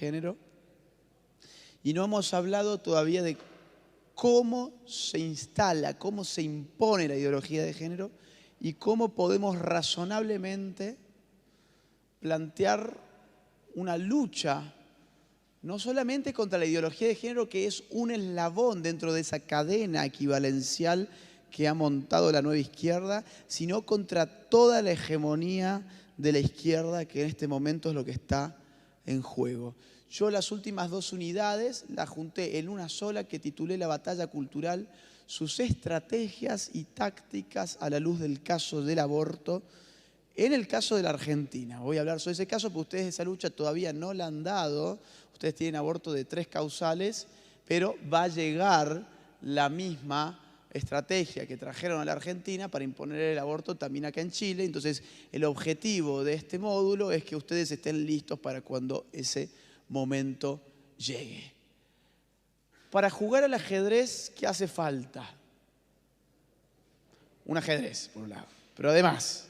género y no hemos hablado todavía de cómo se instala, cómo se impone la ideología de género y cómo podemos razonablemente plantear una lucha, no solamente contra la ideología de género, que es un eslabón dentro de esa cadena equivalencial que ha montado la nueva izquierda, sino contra toda la hegemonía de la izquierda, que en este momento es lo que está en juego. Yo las últimas 2 unidades las junté en una sola que titulé La batalla cultural, sus estrategias y tácticas a la luz del caso del aborto. En el caso de la Argentina, voy a hablar sobre ese caso, porque ustedes esa lucha todavía no la han dado. Ustedes tienen aborto de 3 causales, pero va a llegar la misma estrategia que trajeron a la Argentina para imponer el aborto también acá en Chile. Entonces, el objetivo de este módulo es que ustedes estén listos para cuando ese momento llegue. Para jugar al ajedrez, ¿qué hace falta? Un ajedrez, por un lado. Pero además,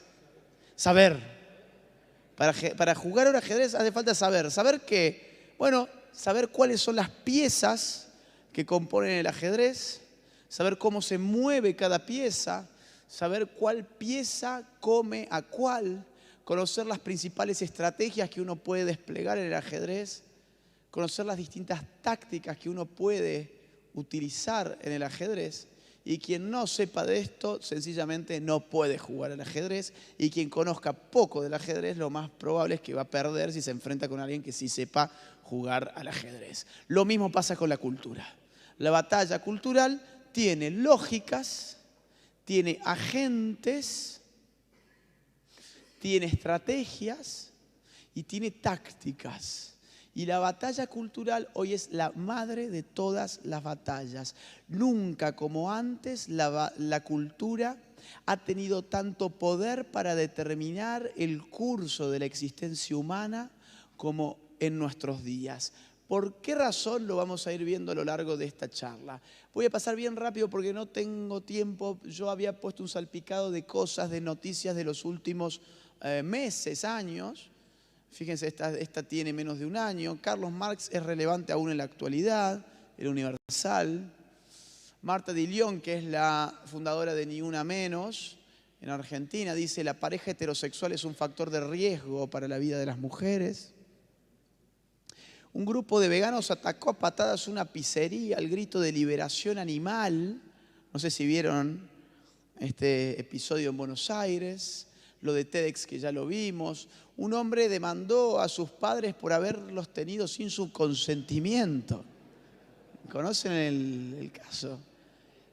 saber. Para jugar al ajedrez hace falta saber. ¿Saber qué? Bueno, saber cuáles son las piezas que componen el ajedrez, saber cómo se mueve cada pieza, saber cuál pieza come a cuál, conocer las principales estrategias que uno puede desplegar en el ajedrez, conocer las distintas tácticas que uno puede utilizar en el ajedrez. Y quien no sepa de esto, sencillamente no puede jugar al ajedrez. Y quien conozca poco del ajedrez, lo más probable es que va a perder si se enfrenta con alguien que sí sepa jugar al ajedrez. Lo mismo pasa con la cultura. La batalla cultural tiene lógicas, tiene agentes, tiene estrategias y tiene tácticas. Y la batalla cultural hoy es la madre de todas las batallas. Nunca como antes la cultura ha tenido tanto poder para determinar el curso de la existencia humana como en nuestros días. ¿Por qué razón? Lo vamos a ir viendo a lo largo de esta charla. Voy a pasar bien rápido porque no tengo tiempo. Yo había puesto un salpicado de cosas, de noticias de los últimos meses, años. Fíjense, esta tiene menos de un año. Carlos Marx es relevante aún en la actualidad, el Universal. Marta Di León, que es la fundadora de Ni Una Menos, en Argentina, dice: la pareja heterosexual es un factor de riesgo para la vida de las mujeres. Un grupo de veganos atacó a patadas una pizzería al grito de liberación animal. No sé si vieron este episodio en Buenos Aires. Lo de TEDx, que ya lo vimos. Un hombre demandó a sus padres por haberlos tenido sin su consentimiento. ¿Conocen el caso?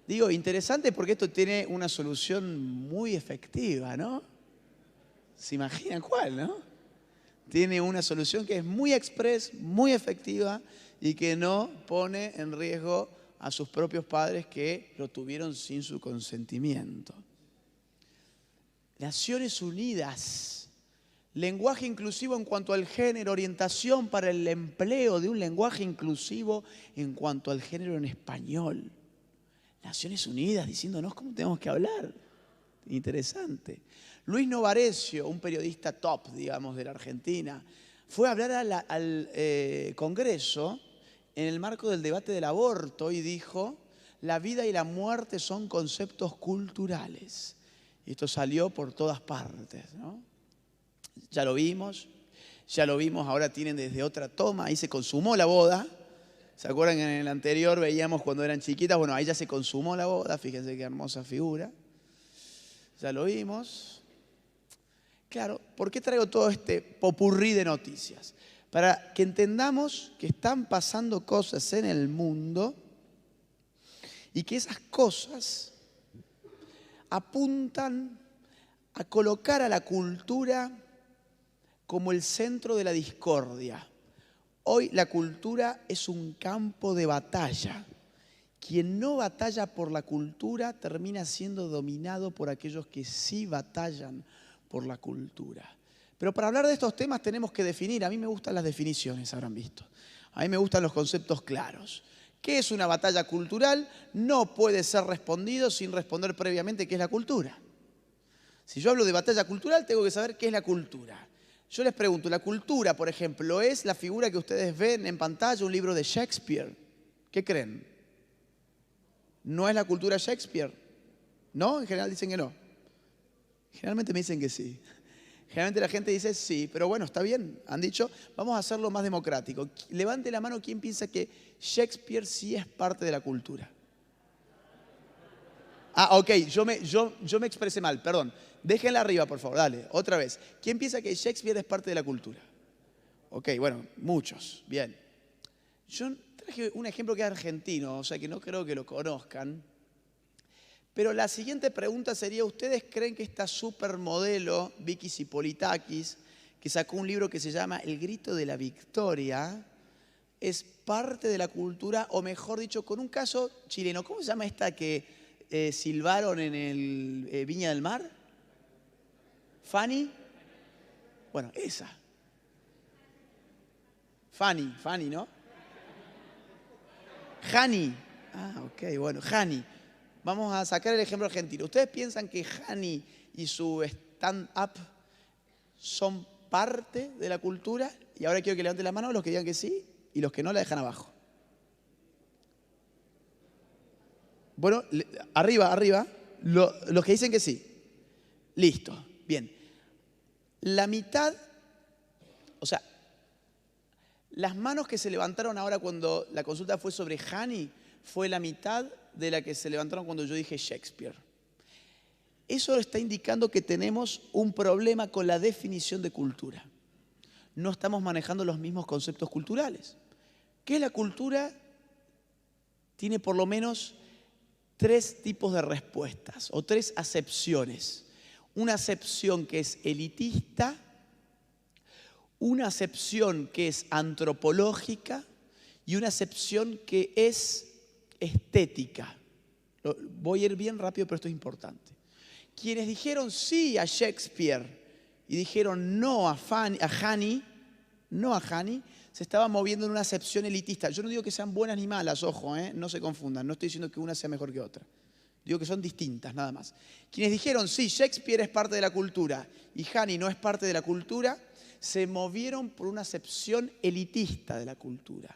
Digo, interesante porque esto tiene una solución muy efectiva, ¿no? ¿Se imaginan cuál, no? Tiene una solución que es muy express, muy efectiva y que no pone en riesgo a sus propios padres que lo tuvieron sin su consentimiento. Naciones Unidas, lenguaje inclusivo en cuanto al género, orientación para el empleo de un lenguaje inclusivo en cuanto al género en español. Naciones Unidas diciéndonos cómo tenemos que hablar. Interesante. Luis Novarecio, un periodista top, digamos, de la Argentina, fue a hablar al Congreso en el marco del debate del aborto y dijo: la vida y la muerte son conceptos culturales. Y esto salió por todas partes, ¿no? Ya lo vimos, ahora tienen desde otra toma, ahí se consumó la boda. ¿Se acuerdan que en el anterior veíamos cuando eran chiquitas? Bueno, ahí ya se consumó la boda, fíjense qué hermosa figura. Ya lo vimos. Claro, ¿por qué traigo todo este popurrí de noticias? Para que entendamos que están pasando cosas en el mundo y que esas cosas apuntan a colocar a la cultura como el centro de la discordia. Hoy la cultura es un campo de batalla. Quien no batalla por la cultura termina siendo dominado por aquellos que sí batallan por la cultura. Pero para hablar de estos temas tenemos que definir. A mí me gustan las definiciones, habrán visto. A mí me gustan los conceptos claros. ¿Qué es una batalla cultural? No puede ser respondido sin responder previamente qué es la cultura. Si yo hablo de batalla cultural, tengo que saber qué es la cultura. Yo les pregunto, la cultura, por ejemplo, ¿es la figura que ustedes ven en pantalla, un libro de Shakespeare? ¿Qué creen? ¿No es la cultura Shakespeare? ¿No? En general dicen que no. Generalmente me dicen que sí. Generalmente la gente dice sí, pero bueno, está bien. Han dicho, vamos a hacerlo más democrático. Levante la mano quien piensa que Shakespeare sí es parte de la cultura. Ah, ok, yo me expresé mal, perdón. Déjenla arriba, por favor, dale, otra vez. ¿Quién piensa que Shakespeare es parte de la cultura? Ok, bueno, muchos, bien. Yo traje un ejemplo que es argentino, o sea que no creo que lo conozcan. Pero la siguiente pregunta sería, ¿ustedes creen que esta supermodelo, Vicky Zipolitakis, que sacó un libro que se llama El grito de la victoria, es parte de la cultura, o mejor dicho, con un caso chileno? ¿Cómo se llama esta que silbaron en el Viña del Mar? ¿Fanny? Bueno, esa. Fanny, ¿no? Hani. Ah, ok, bueno, Hani. Vamos a sacar el ejemplo argentino. ¿Ustedes piensan que Hani y su stand-up son parte de la cultura? Y ahora quiero que levanten la mano los que digan que sí y los que no la dejan abajo. Bueno, arriba, los que dicen que sí. Listo, bien. La mitad, o sea, las manos que se levantaron ahora cuando la consulta fue sobre Hani fue la mitad de la que se levantaron cuando yo dije Shakespeare. Eso está indicando que tenemos un problema con la definición de cultura. No estamos manejando los mismos conceptos culturales. ¿Qué es la cultura? Tiene por lo menos 3 tipos de respuestas o 3 acepciones. Una acepción que es elitista, una acepción que es antropológica y una acepción que es estética. Voy a ir bien rápido, pero esto es importante. Quienes dijeron sí a Shakespeare y dijeron no a Hani, se estaban moviendo en una acepción elitista. Yo no digo que sean buenas ni malas, ojo, no se confundan. No estoy diciendo que una sea mejor que otra. Digo que son distintas, nada más. Quienes dijeron sí, Shakespeare es parte de la cultura y Hani no es parte de la cultura, se movieron por una acepción elitista de la cultura,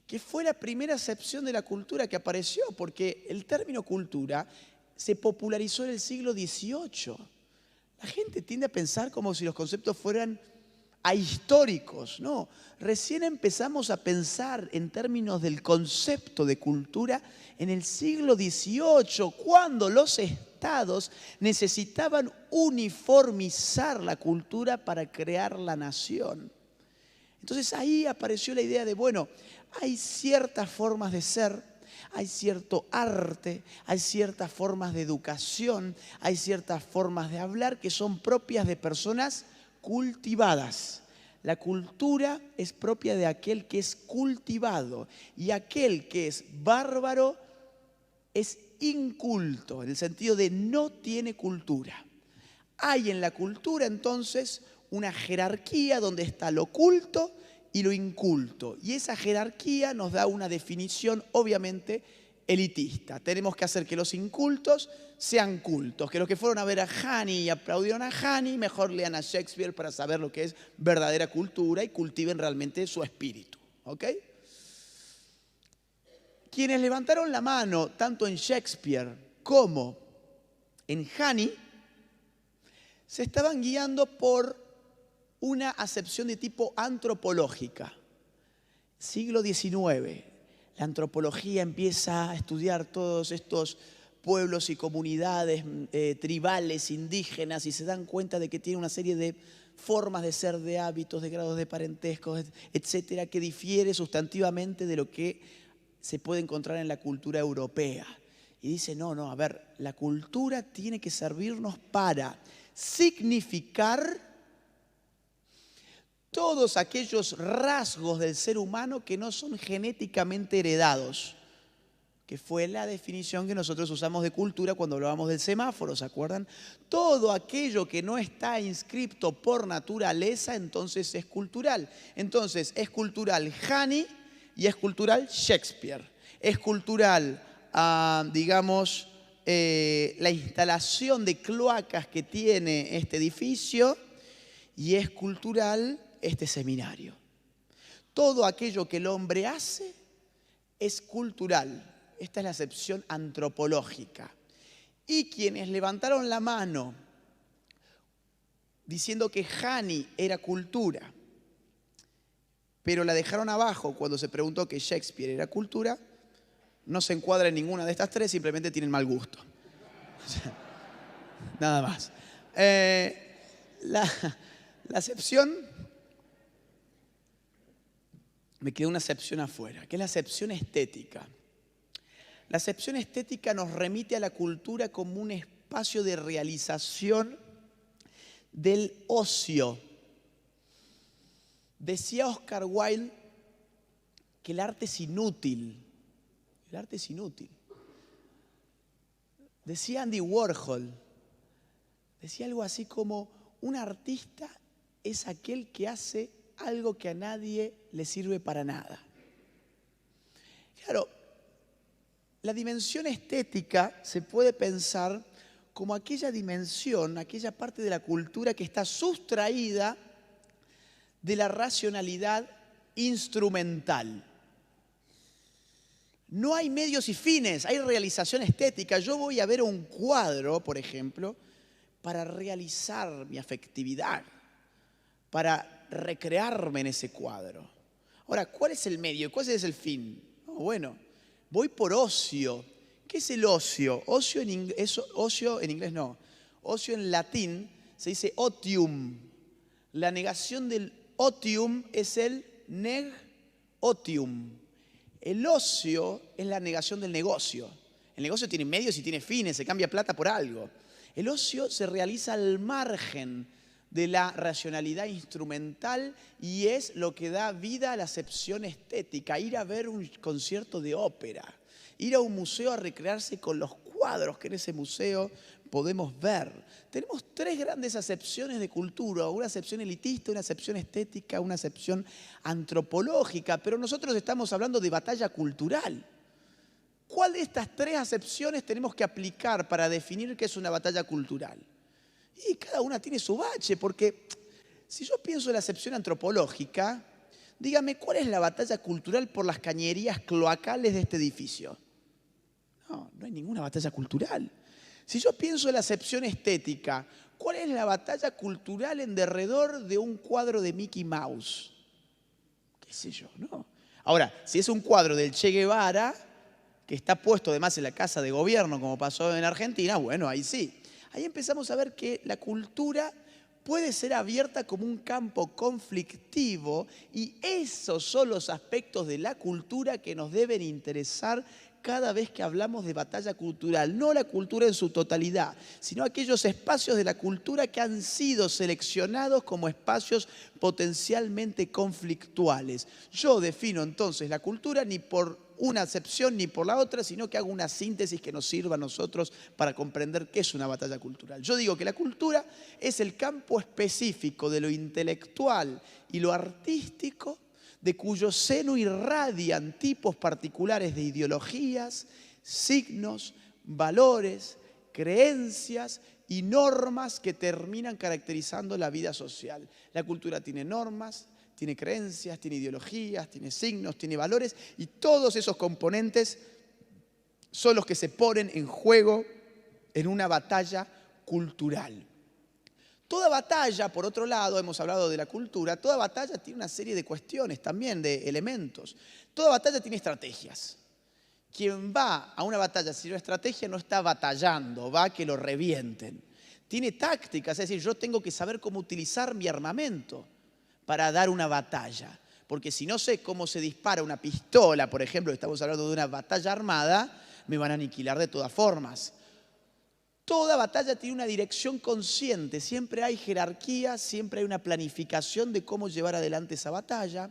que fue la primera acepción de la cultura que apareció, porque el término cultura se popularizó en el siglo XVIII. La gente tiende a pensar como si los conceptos fueran ahistóricos, no. Recién empezamos a pensar en términos del concepto de cultura en el siglo XVIII, cuando los estados necesitaban uniformizar la cultura para crear la nación. Entonces ahí apareció la idea de, bueno, hay ciertas formas de ser, hay cierto arte, hay ciertas formas de educación, hay ciertas formas de hablar que son propias de personas cultivadas. La cultura es propia de aquel que es cultivado y aquel que es bárbaro es inculto, en el sentido de no tiene cultura. Hay en la cultura entonces una jerarquía donde está lo culto y lo inculto. Y esa jerarquía nos da una definición obviamente elitista. Tenemos que hacer que los incultos sean cultos, que los que fueron a ver a Hani y aplaudieron a Hani, mejor lean a Shakespeare para saber lo que es verdadera cultura y cultiven realmente su espíritu. ¿Ok? Quienes levantaron la mano tanto en Shakespeare como en Hani se estaban guiando por una acepción de tipo antropológica. Siglo XIX, la antropología empieza a estudiar todos estos pueblos y comunidades tribales, indígenas, y se dan cuenta de que tiene una serie de formas de ser, de hábitos, de grados de parentesco, etcétera, que difiere sustantivamente de lo que se puede encontrar en la cultura europea. Y dice, no, a ver, la cultura tiene que servirnos para significar todos aquellos rasgos del ser humano que no son genéticamente heredados, que fue la definición que nosotros usamos de cultura cuando hablábamos del semáforo, ¿se acuerdan? Todo aquello que no está inscripto por naturaleza, entonces es cultural. Entonces es cultural Hani y es cultural Shakespeare. Es cultural, digamos, la instalación de cloacas que tiene este edificio, y es cultural este seminario. Todo aquello que el hombre hace es cultural. Esta es la acepción antropológica. Y quienes levantaron la mano diciendo que Hani era cultura, pero la dejaron abajo cuando se preguntó que Shakespeare era cultura, no se encuadra en ninguna de estas tres, simplemente tienen mal gusto. Nada más. La acepción, me quedó una acepción afuera, que es la acepción estética. La acepción estética nos remite a la cultura como un espacio de realización del ocio. Decía Oscar Wilde que el arte es inútil. El arte es inútil. Decía Andy Warhol, decía algo así como: un artista es aquel que hace algo que a nadie le sirve para nada. Claro, la dimensión estética se puede pensar como aquella dimensión, aquella parte de la cultura que está sustraída de la racionalidad instrumental. No hay medios y fines, hay realización estética. Yo voy a ver un cuadro, por ejemplo, para realizar mi afectividad, para recrearme en ese cuadro. Ahora, ¿cuál es el medio? ¿Cuál es el fin? Bueno, voy por ocio. ¿Qué es el ocio? Ocio en inglés no. Ocio en latín se dice otium. La negación del otium es el neg otium. El ocio es la negación del negocio. El negocio tiene medios y tiene fines, se cambia plata por algo. El ocio se realiza al margen de la racionalidad instrumental y es lo que da vida a la acepción estética. Ir a ver un concierto de ópera, ir a un museo a recrearse con los cuadros que en ese museo podemos ver. Tenemos tres grandes acepciones de cultura: una acepción elitista, una acepción estética, una acepción antropológica, pero nosotros estamos hablando de batalla cultural. ¿Cuál de estas tres acepciones tenemos que aplicar para definir qué es una batalla cultural? Y cada una tiene su bache, porque si yo pienso en la acepción antropológica, dígame, ¿cuál es la batalla cultural por las cañerías cloacales de este edificio? No hay ninguna batalla cultural. Si yo pienso en la acepción estética, ¿cuál es la batalla cultural en derredor de un cuadro de Mickey Mouse? ¿Qué sé yo? No. Ahora, si es un cuadro del Che Guevara, que está puesto además en la casa de gobierno, como pasó en Argentina, bueno, ahí sí. Ahí empezamos a ver que la cultura puede ser abierta como un campo conflictivo y esos son los aspectos de la cultura que nos deben interesar cada vez que hablamos de batalla cultural. No la cultura en su totalidad, sino aquellos espacios de la cultura que han sido seleccionados como espacios potencialmente conflictuales. Yo defino entonces la cultura ni por una acepción ni por la otra, sino que hago una síntesis que nos sirva a nosotros para comprender qué es una batalla cultural. Yo digo que la cultura es el campo específico de lo intelectual y lo artístico, de cuyo seno irradian tipos particulares de ideologías, signos, valores, creencias y normas que terminan caracterizando la vida social. La cultura tiene normas, tiene creencias, tiene ideologías, tiene signos, tiene valores, y todos esos componentes son los que se ponen en juego en una batalla cultural. Toda batalla, por otro lado, hemos hablado de la cultura, toda batalla tiene una serie de cuestiones también, de elementos. Toda batalla tiene estrategias. Quien va a una batalla sin una estrategia no está batallando, va a que lo revienten. Tiene tácticas, es decir, yo tengo que saber cómo utilizar mi armamento para dar una batalla. Porque si no sé cómo se dispara una pistola, por ejemplo, estamos hablando de una batalla armada, me van a aniquilar de todas formas. Toda batalla tiene una dirección consciente, siempre hay jerarquía, siempre hay una planificación de cómo llevar adelante esa batalla.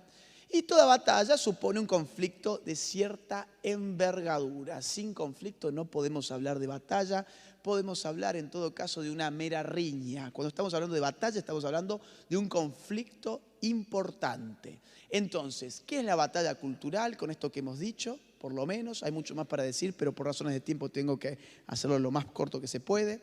Y toda batalla supone un conflicto de cierta envergadura. Sin conflicto no podemos hablar de batalla, podemos hablar en todo caso de una mera riña. Cuando estamos hablando de batalla estamos hablando de un conflicto importante. Entonces, ¿qué es la batalla cultural? Con esto que hemos dicho, por lo menos, hay mucho más para decir, pero por razones de tiempo tengo que hacerlo lo más corto que se puede.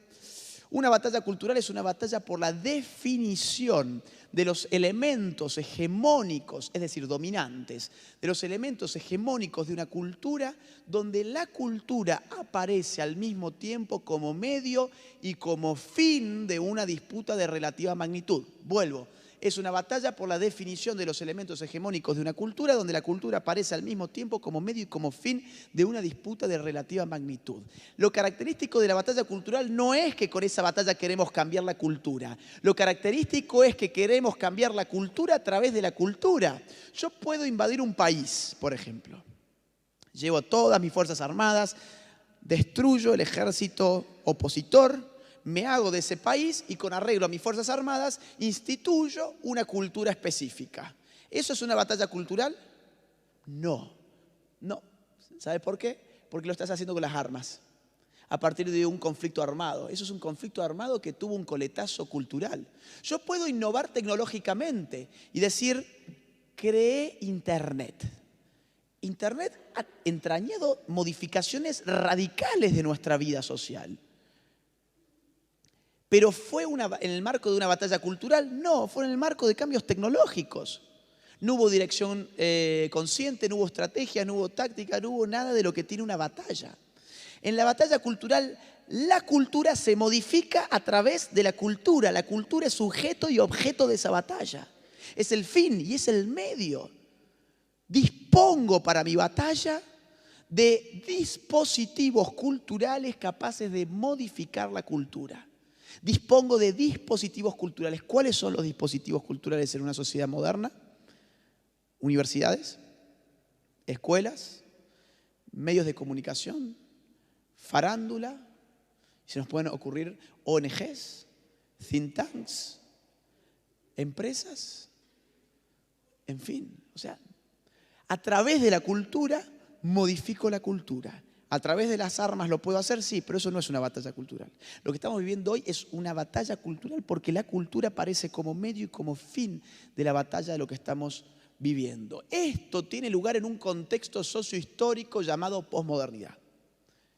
Una batalla cultural es una batalla por la definición de los elementos hegemónicos, es decir, dominantes, de los elementos hegemónicos de una cultura, donde la cultura aparece al mismo tiempo como medio y como fin de una disputa de relativa magnitud. Vuelvo. Es una batalla por la definición de los elementos hegemónicos de una cultura, donde la cultura aparece al mismo tiempo como medio y como fin de una disputa de relativa magnitud. Lo característico de la batalla cultural no es que con esa batalla queremos cambiar la cultura. Lo característico es que queremos cambiar la cultura a través de la cultura. Yo puedo invadir un país, por ejemplo. Llevo todas mis fuerzas armadas, destruyo el ejército opositor, me hago de ese país y con arreglo a mis Fuerzas Armadas instituyo una cultura específica. ¿Eso es una batalla cultural? No. ¿Sabes por qué? Porque lo estás haciendo con las armas, a partir de un conflicto armado. Eso es un conflicto armado que tuvo un coletazo cultural. Yo puedo innovar tecnológicamente y decir, creé Internet. Internet ha entrañado modificaciones radicales de nuestra vida social. ¿Pero fue en el marco de una batalla cultural? No, fue en el marco de cambios tecnológicos. No hubo dirección consciente, no hubo estrategia, no hubo táctica, no hubo nada de lo que tiene una batalla. En la batalla cultural, la cultura se modifica a través de la cultura. La cultura es sujeto y objeto de esa batalla. Es el fin y es el medio. Dispongo para mi batalla de dispositivos culturales capaces de modificar la cultura. Dispongo de dispositivos culturales. ¿Cuáles son los dispositivos culturales en una sociedad moderna? Universidades, escuelas, medios de comunicación, farándula, se nos pueden ocurrir ONGs, think tanks, empresas, en fin. O sea, a través de la cultura modifico la cultura. ¿A través de las armas lo puedo hacer? Sí, pero eso no es una batalla cultural. Lo que estamos viviendo hoy es una batalla cultural porque la cultura aparece como medio y como fin de la batalla de lo que estamos viviendo. Esto tiene lugar en un contexto sociohistórico llamado posmodernidad.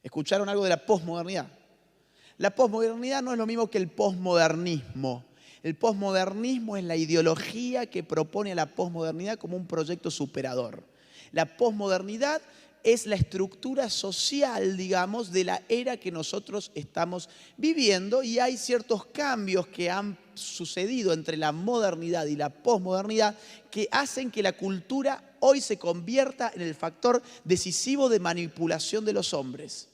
¿Escucharon algo de la posmodernidad? La posmodernidad no es lo mismo que el posmodernismo. El posmodernismo es la ideología que propone a la posmodernidad como un proyecto superador. La posmodernidad es la estructura social, digamos, de la era que nosotros estamos viviendo, y hay ciertos cambios que han sucedido entre la modernidad y la posmodernidad que hacen que la cultura hoy se convierta en el factor decisivo de manipulación de los hombres.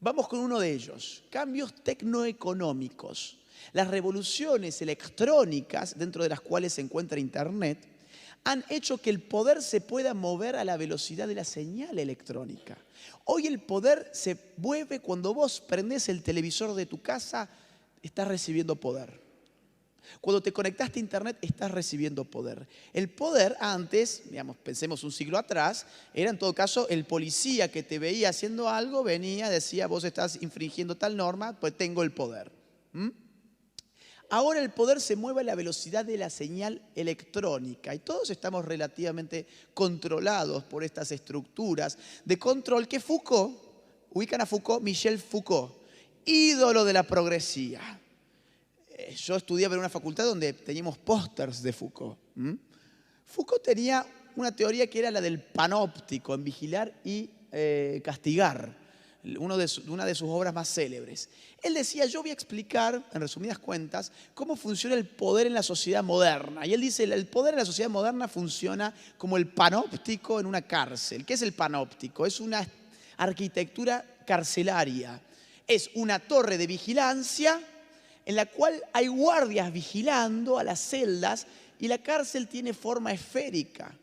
Vamos con uno de ellos: cambios tecnoeconómicos. Las revoluciones electrónicas, dentro de las cuales se encuentra Internet, han hecho que el poder se pueda mover a la velocidad de la señal electrónica. Hoy el poder se mueve cuando vos prendés el televisor de tu casa, estás recibiendo poder. Cuando te conectaste a Internet, estás recibiendo poder. El poder antes, digamos, pensemos un siglo atrás, era en todo caso el policía que te veía haciendo algo, venía, decía, vos estás infringiendo tal norma, pues tengo el poder. Ahora el poder se mueve a la velocidad de la señal electrónica y todos estamos relativamente controlados por estas estructuras de control que Foucault, ubican a Foucault, Michel Foucault, ídolo de la progresía. Yo estudiaba en una facultad donde teníamos pósters de Foucault. Foucault tenía una teoría que era la del panóptico, en vigilar y castigar. Una de sus obras más célebres. Él decía, yo voy a explicar, en resumidas cuentas, cómo funciona el poder en la sociedad moderna. Y él dice, el poder en la sociedad moderna funciona como el panóptico en una cárcel. ¿Qué es el panóptico? Es una arquitectura carcelaria. Es una torre de vigilancia en la cual hay guardias vigilando a las celdas y la cárcel tiene forma esférica,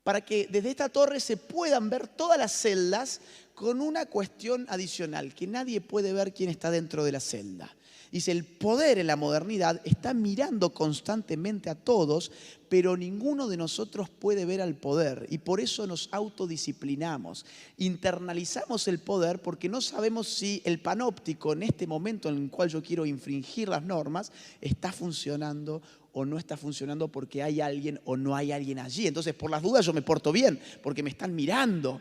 para que desde esta torre se puedan ver todas las celdas, con una cuestión adicional, que nadie puede ver quién está dentro de la celda. Dice, el poder en la modernidad está mirando constantemente a todos, pero ninguno de nosotros puede ver al poder y por eso nos autodisciplinamos. Internalizamos el poder porque no sabemos si el panóptico en este momento en el cual yo quiero infringir las normas está funcionando o no está funcionando porque hay alguien o no hay alguien allí. Entonces, por las dudas yo me porto bien porque me están mirando.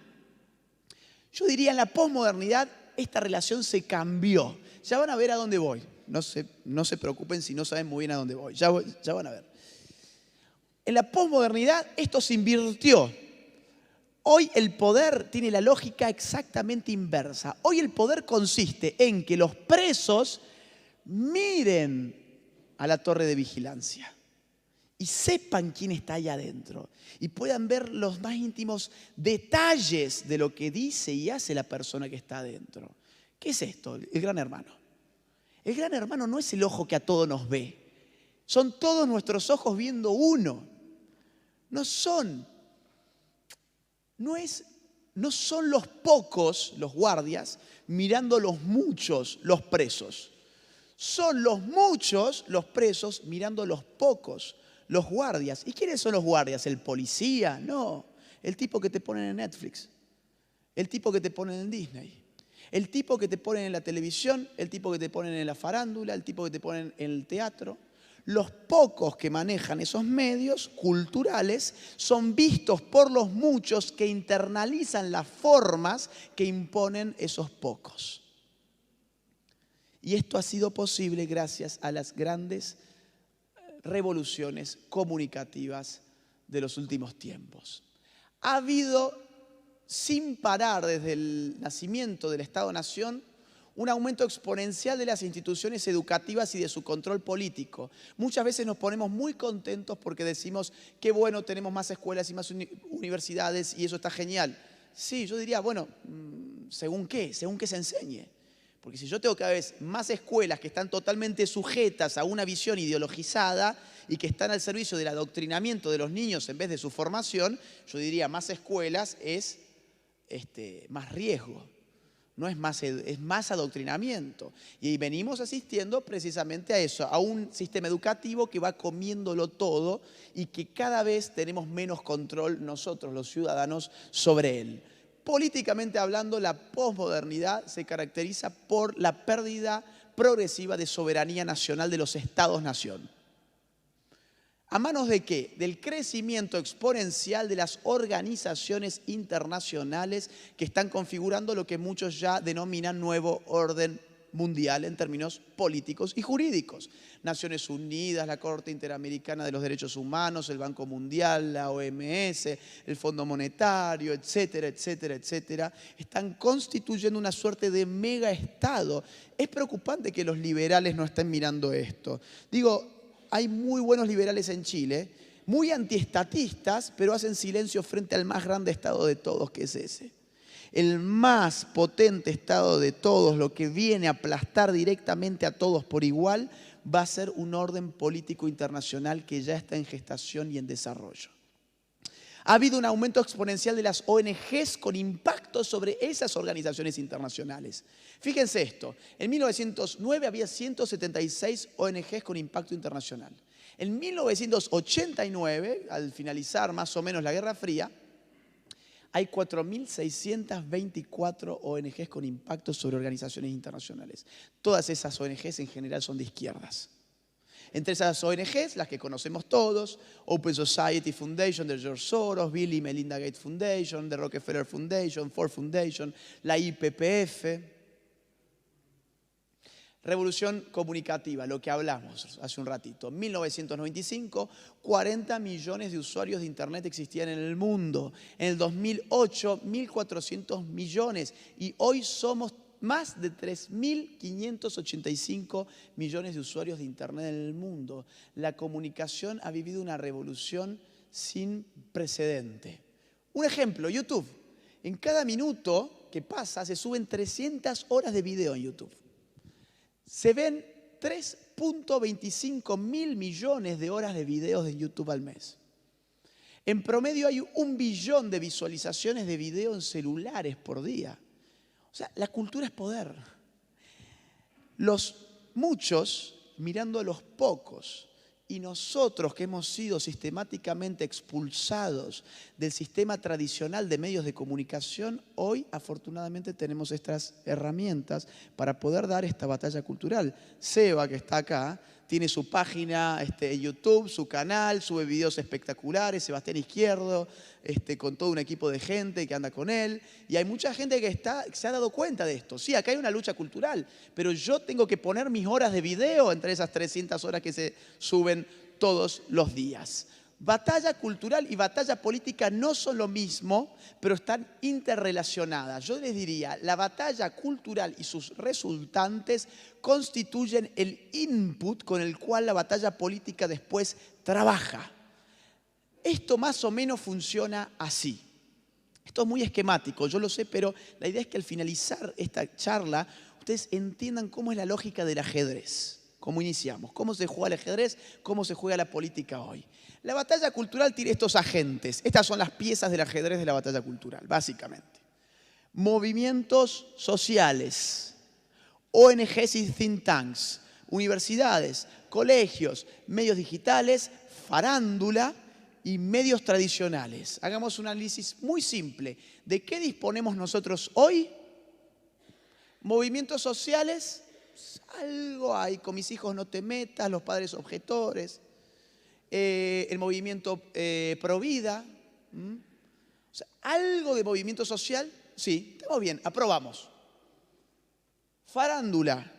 Yo diría, en la posmodernidad esta relación se cambió. Ya van a ver a dónde voy. no se preocupen si no saben muy bien a dónde voy. Ya van a ver. En la posmodernidad esto se invirtió. Hoy el poder tiene la lógica exactamente inversa. Hoy el poder consiste en que los presos miren a la torre de vigilancia y sepan quién está ahí adentro y puedan ver los más íntimos detalles de lo que dice y hace la persona que está adentro. ¿Qué es esto? El Gran Hermano. El Gran Hermano no es el ojo que a todos nos ve. Son todos nuestros ojos viendo uno. No son los pocos, los guardias, mirando los muchos, los presos. Son los muchos, los presos, mirando los pocos, los guardias. ¿Y quiénes son los guardias? ¿El policía? No. El tipo que te ponen en Netflix. El tipo que te ponen en Disney. El tipo que te ponen en la televisión. El tipo que te ponen en la farándula. El tipo que te ponen en el teatro. Los pocos que manejan esos medios culturales son vistos por los muchos que internalizan las formas que imponen esos pocos. Y esto ha sido posible gracias a las grandes revoluciones comunicativas de los últimos tiempos. Ha habido, sin parar desde el nacimiento del Estado-Nación, un aumento exponencial de las instituciones educativas y de su control político. Muchas veces nos ponemos muy contentos porque decimos que bueno, tenemos más escuelas y más universidades y eso está genial. Sí, yo diría, bueno, ¿según qué? Según qué se enseñe. Porque si yo tengo cada vez más escuelas que están totalmente sujetas a una visión ideologizada y que están al servicio del adoctrinamiento de los niños en vez de su formación, yo diría más escuelas es más riesgo. No es más adoctrinamiento. Y venimos asistiendo precisamente a eso, a un sistema educativo que va comiéndolo todo y que cada vez tenemos menos control nosotros, los ciudadanos, sobre él. Políticamente hablando, la posmodernidad se caracteriza por la pérdida progresiva de soberanía nacional de los Estados-nación. ¿A manos de qué? Del crecimiento exponencial de las organizaciones internacionales que están configurando lo que muchos ya denominan nuevo orden mundial en términos políticos y jurídicos. Naciones Unidas, la Corte Interamericana de los Derechos Humanos, el Banco Mundial, la OMS, el Fondo Monetario, etcétera, etcétera, etcétera, están constituyendo una suerte de megaestado. Es preocupante que los liberales no estén mirando esto. Hay muy buenos liberales en Chile, muy antiestatistas, pero hacen silencio frente al más grande estado de todos, que es ese. El más potente estado de todos, lo que viene a aplastar directamente a todos por igual, va a ser un orden político internacional que ya está en gestación y en desarrollo. Ha habido un aumento exponencial de las ONGs con impacto sobre esas organizaciones internacionales. Fíjense esto, en 1909 había 176 ONGs con impacto internacional. En 1989, al finalizar más o menos la Guerra Fría, hay 4.624 ONGs con impacto sobre organizaciones internacionales. Todas esas ONGs en general son de izquierdas. Entre esas ONGs, las que conocemos todos, Open Society Foundation de George Soros, Bill y Melinda Gates Foundation, The Rockefeller Foundation, Ford Foundation, la IPPF. Revolución comunicativa, lo que hablamos hace un ratito. En 1995, 40 millones de usuarios de Internet existían en el mundo. En el 2008, 1.400 millones. Y hoy somos más de 3.585 millones de usuarios de Internet en el mundo. La comunicación ha vivido una revolución sin precedente. Un ejemplo, YouTube. En cada minuto que pasa se suben 300 horas de video en YouTube. Se ven 3.25 mil millones de horas de videos de YouTube al mes. En promedio hay 1 billón de visualizaciones de video en celulares por día. O sea, la cultura es poder. Los muchos mirando a los pocos y nosotros que hemos sido sistemáticamente expulsados del sistema tradicional de medios de comunicación, hoy afortunadamente tenemos estas herramientas para poder dar esta batalla cultural. Seba, que está acá, tiene su página YouTube, su canal, sube videos espectaculares, Sebastián Izquierdo, con todo un equipo de gente que anda con él. Y hay mucha gente que se ha dado cuenta de esto. Sí, acá hay una lucha cultural, pero yo tengo que poner mis horas de video entre esas 300 horas que se suben todos los días. Batalla cultural y batalla política no son lo mismo, pero están interrelacionadas. Yo les diría, la batalla cultural y sus resultantes constituyen el input con el cual la batalla política después trabaja. Esto más o menos funciona así. Esto es muy esquemático, yo lo sé, pero la idea es que al finalizar esta charla, ustedes entiendan cómo es la lógica del ajedrez. Cómo iniciamos, cómo se juega el ajedrez, cómo se juega la política hoy. La batalla cultural tiene estos agentes. Estas son las piezas del ajedrez de la batalla cultural, básicamente. Movimientos sociales, ONGs y think tanks, universidades, colegios, medios digitales, farándula y medios tradicionales. Hagamos un análisis muy simple. ¿De qué disponemos nosotros hoy? Movimientos sociales. Algo hay, con mis hijos no te metas, los padres objetores, el movimiento Provida. O sea, algo de movimiento social, sí, estamos bien, aprobamos. Farándula,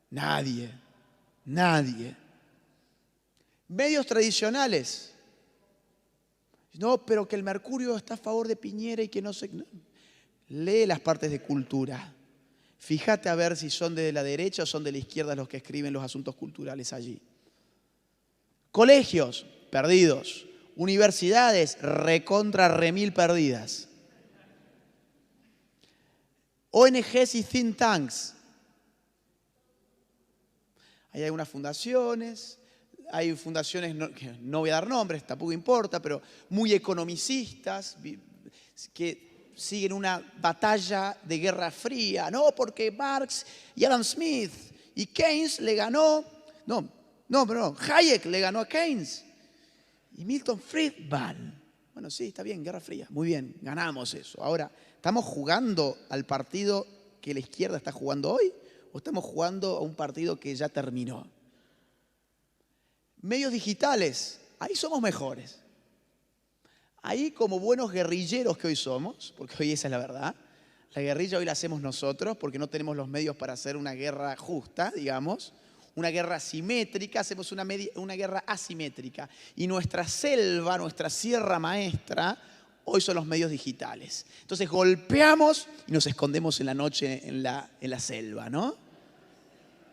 nadie. Medios tradicionales, no, pero que el Mercurio está a favor de Piñera y que no sé. No. Lee las partes de cultura. Fíjate a ver si son de la derecha o son de la izquierda los que escriben los asuntos culturales allí. Colegios, perdidos. Universidades, recontra remil perdidas. ONGs y think tanks. Hay algunas fundaciones, que no voy a dar nombres, tampoco importa, pero muy economicistas, que siguen una batalla de guerra fría, ¿no? Porque Marx y Adam Smith y Keynes le ganó, Hayek le ganó a Keynes y Milton Friedman. Bueno, sí, está bien, guerra fría, muy bien, ganamos eso. Ahora, ¿estamos jugando al partido que la izquierda está jugando hoy o estamos jugando a un partido que ya terminó? Medios digitales, ahí somos mejores. Ahí, como buenos guerrilleros que hoy somos, porque hoy esa es la verdad, la guerrilla hoy la hacemos nosotros porque no tenemos los medios para hacer una guerra justa, digamos, una guerra simétrica, hacemos una guerra asimétrica. Y nuestra selva, nuestra sierra maestra, hoy son los medios digitales. Entonces golpeamos y nos escondemos en la noche en la selva, ¿no?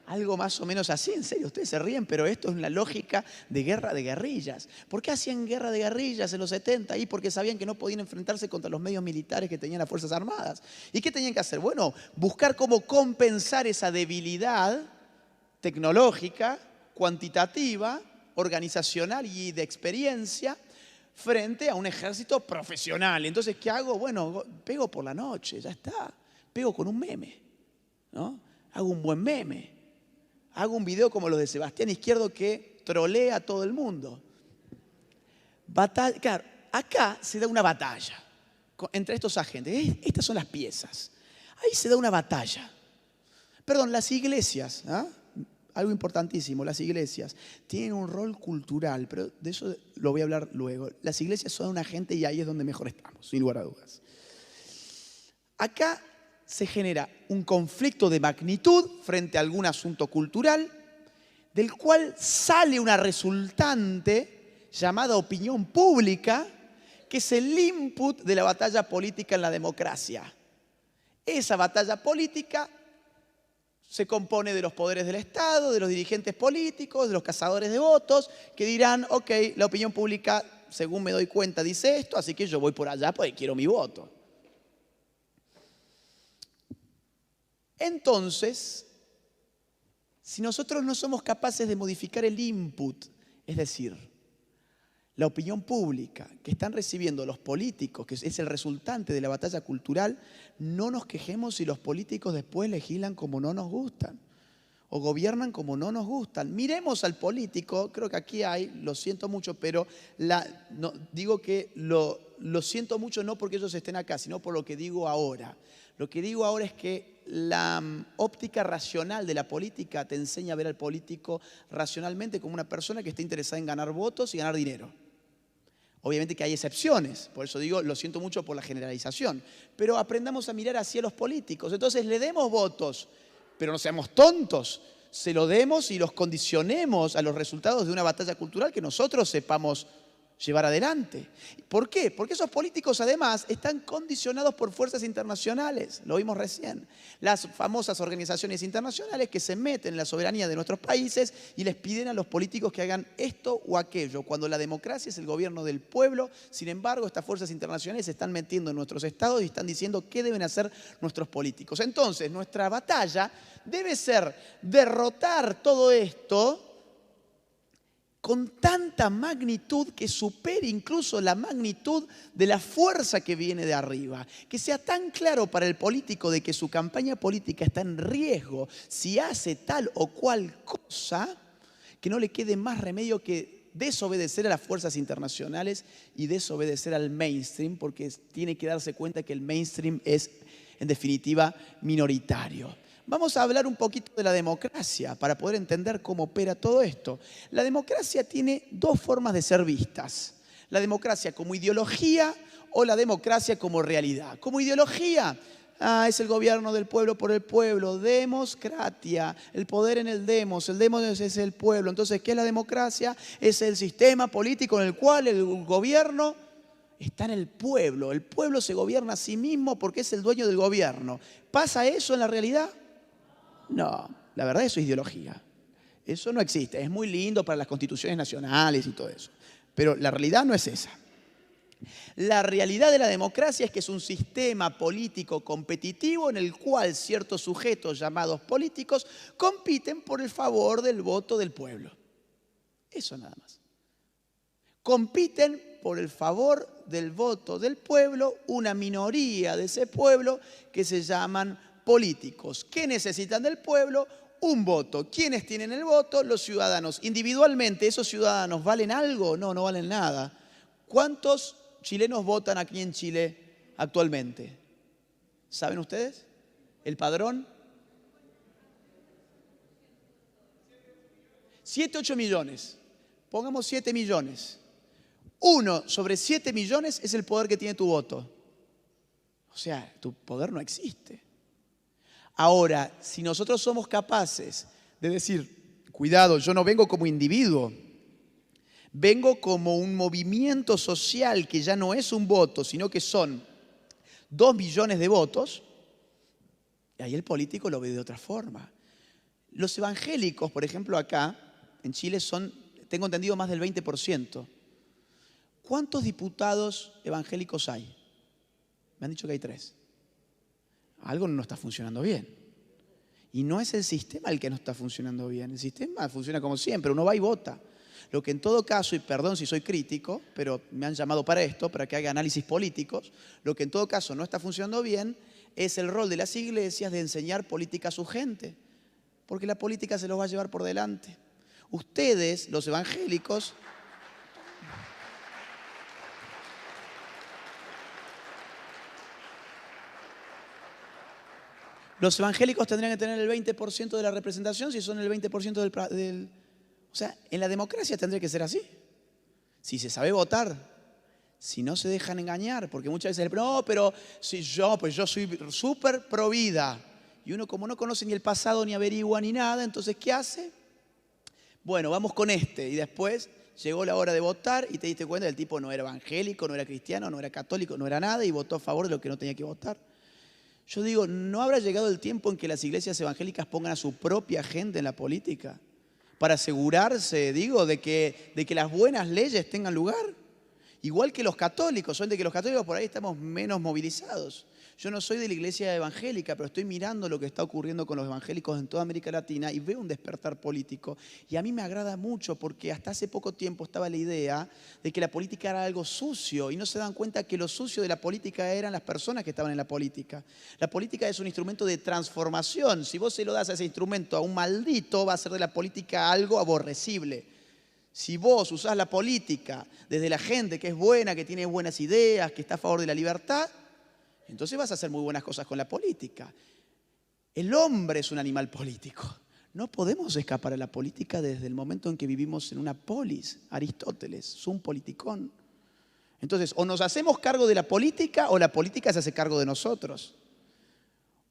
Algo más o menos así, en serio, ustedes se ríen, pero esto es una lógica de guerra de guerrillas. ¿Por qué hacían guerra de guerrillas en los 70? Ahí porque sabían que no podían enfrentarse contra los medios militares que tenían las Fuerzas Armadas. ¿Y qué tenían que hacer? Bueno, buscar cómo compensar esa debilidad tecnológica, cuantitativa, organizacional y de experiencia frente a un ejército profesional. Entonces, ¿qué hago? Bueno, pego por la noche, ya está. Pego con un meme, ¿no? Hago un buen meme. Hago un video como los de Sebastián Izquierdo que trolea a todo el mundo. Claro, acá se da una batalla entre estos agentes. Estas son las piezas. Ahí se da una batalla. Perdón, las iglesias, ¿ah? Algo importantísimo, las iglesias tienen un rol cultural, pero de eso lo voy a hablar luego. Las iglesias son un agente y ahí es donde mejor estamos, sin lugar a dudas. Acá se genera un conflicto de magnitud frente a algún asunto cultural, del cual sale una resultante llamada opinión pública, que es el input de la batalla política en la democracia. Esa batalla política se compone de los poderes del Estado, de los dirigentes políticos, de los cazadores de votos, que dirán, ok, la opinión pública, según me doy cuenta, dice esto, así que yo voy por allá porque quiero mi voto. Entonces, si nosotros no somos capaces de modificar el input, es decir, la opinión pública que están recibiendo los políticos, que es el resultante de la batalla cultural, no nos quejemos si los políticos después legislan como no nos gustan. o gobiernan como no nos gustan. Miremos al político, creo que aquí hay, lo siento mucho, pero no, digo que lo siento mucho no porque ellos estén acá, sino por lo que digo ahora. Lo que digo ahora es que la óptica racional de la política te enseña a ver al político racionalmente como una persona que está interesada en ganar votos y ganar dinero. Obviamente que hay excepciones, por eso digo, lo siento mucho por la generalización, pero aprendamos a mirar hacia los políticos. Entonces le demos votos, pero no seamos tontos, se lo demos y los condicionemos a los resultados de una batalla cultural que nosotros sepamos llevar adelante. ¿Por qué? Porque esos políticos además están condicionados por fuerzas internacionales, lo vimos recién. Las famosas organizaciones internacionales que se meten en la soberanía de nuestros países y les piden a los políticos que hagan esto o aquello, cuando la democracia es el gobierno del pueblo. Sin embargo, estas fuerzas internacionales se están metiendo en nuestros estados y están diciendo qué deben hacer nuestros políticos. Entonces, nuestra batalla debe ser derrotar todo esto con tanta magnitud que supere incluso la magnitud de la fuerza que viene de arriba. Que sea tan claro para el político de que su campaña política está en riesgo si hace tal o cual cosa, que no le quede más remedio que desobedecer a las fuerzas internacionales y desobedecer al mainstream, porque tiene que darse cuenta que el mainstream es, en definitiva, minoritario. Vamos a hablar un poquito de la democracia para poder entender cómo opera todo esto. La democracia tiene dos formas de ser vistas. La democracia como ideología o la democracia como realidad. Como ideología, es el gobierno del pueblo por el pueblo. Democracia, el poder en el demos es el pueblo. Entonces, ¿qué es la democracia? Es el sistema político en el cual el gobierno está en el pueblo. El pueblo se gobierna a sí mismo porque es el dueño del gobierno. ¿Pasa eso en la realidad? No, la verdad eso es ideología. Eso no existe. Es muy lindo para las constituciones nacionales y todo eso. Pero la realidad no es esa. La realidad de la democracia es que es un sistema político competitivo en el cual ciertos sujetos llamados políticos compiten por el favor del voto del pueblo. Eso nada más. Compiten por el favor del voto del pueblo, una minoría de ese pueblo que se llaman políticos. ¿Qué necesitan del pueblo? Un voto. ¿Quiénes tienen el voto? Los ciudadanos. Individualmente, ¿esos ciudadanos valen algo? No, no valen nada. ¿Cuántos chilenos votan aquí en Chile actualmente? ¿Saben ustedes? ¿El padrón? 7, 8 millones. Pongamos 7 millones. 1 sobre 7 millones es el poder que tiene tu voto. O sea, tu poder no existe. Ahora, si nosotros somos capaces de decir, cuidado, yo no vengo como individuo, vengo como un movimiento social que ya no es un voto, sino que son 2 millones de votos, y ahí el político lo ve de otra forma. Los evangélicos, por ejemplo, acá en Chile son, tengo entendido, más del 20%. ¿Cuántos diputados evangélicos hay? Me han dicho que hay 3. Algo no está funcionando bien. Y no es el sistema el que no está funcionando bien. El sistema funciona como siempre, uno va y vota. Lo que en todo caso, y perdón si soy crítico, pero me han llamado para esto, para que haga análisis políticos, lo que en todo caso no está funcionando bien es el rol de las iglesias de enseñar política a su gente. Porque la política se los va a llevar por delante. Ustedes, los evangélicos, tendrían que tener el 20% de la representación si son el 20% del... O sea, en la democracia tendría que ser así. Si se sabe votar, si no se dejan engañar, porque muchas veces, no, pero si yo soy súper pro vida. Y uno como no conoce ni el pasado, ni averigua, ni nada, entonces ¿qué hace? Bueno, vamos con este. Y después llegó la hora de votar y te diste cuenta que el tipo no era evangélico, no era cristiano, no era católico, no era nada y votó a favor de lo que no tenía que votar. Yo digo, ¿no habrá llegado el tiempo en que las iglesias evangélicas pongan a su propia gente en la política? Para asegurarse, de que las buenas leyes tengan lugar. Igual que los católicos, solamente que los católicos por ahí estamos menos movilizados. Yo no soy de la iglesia evangélica, pero estoy mirando lo que está ocurriendo con los evangélicos en toda América Latina y veo un despertar político. Y a mí me agrada mucho porque hasta hace poco tiempo estaba la idea de que la política era algo sucio y no se dan cuenta que lo sucio de la política eran las personas que estaban en la política. La política es un instrumento de transformación. Si vos se lo das a ese instrumento a un maldito, va a hacer de la política algo aborrecible. Si vos usás la política desde la gente que es buena, que tiene buenas ideas, que está a favor de la libertad, entonces vas a hacer muy buenas cosas con la política. El hombre es un animal político. No podemos escapar a la política desde el momento en que vivimos en una polis. Aristóteles es un politicón. Entonces, o nos hacemos cargo de la política o la política se hace cargo de nosotros.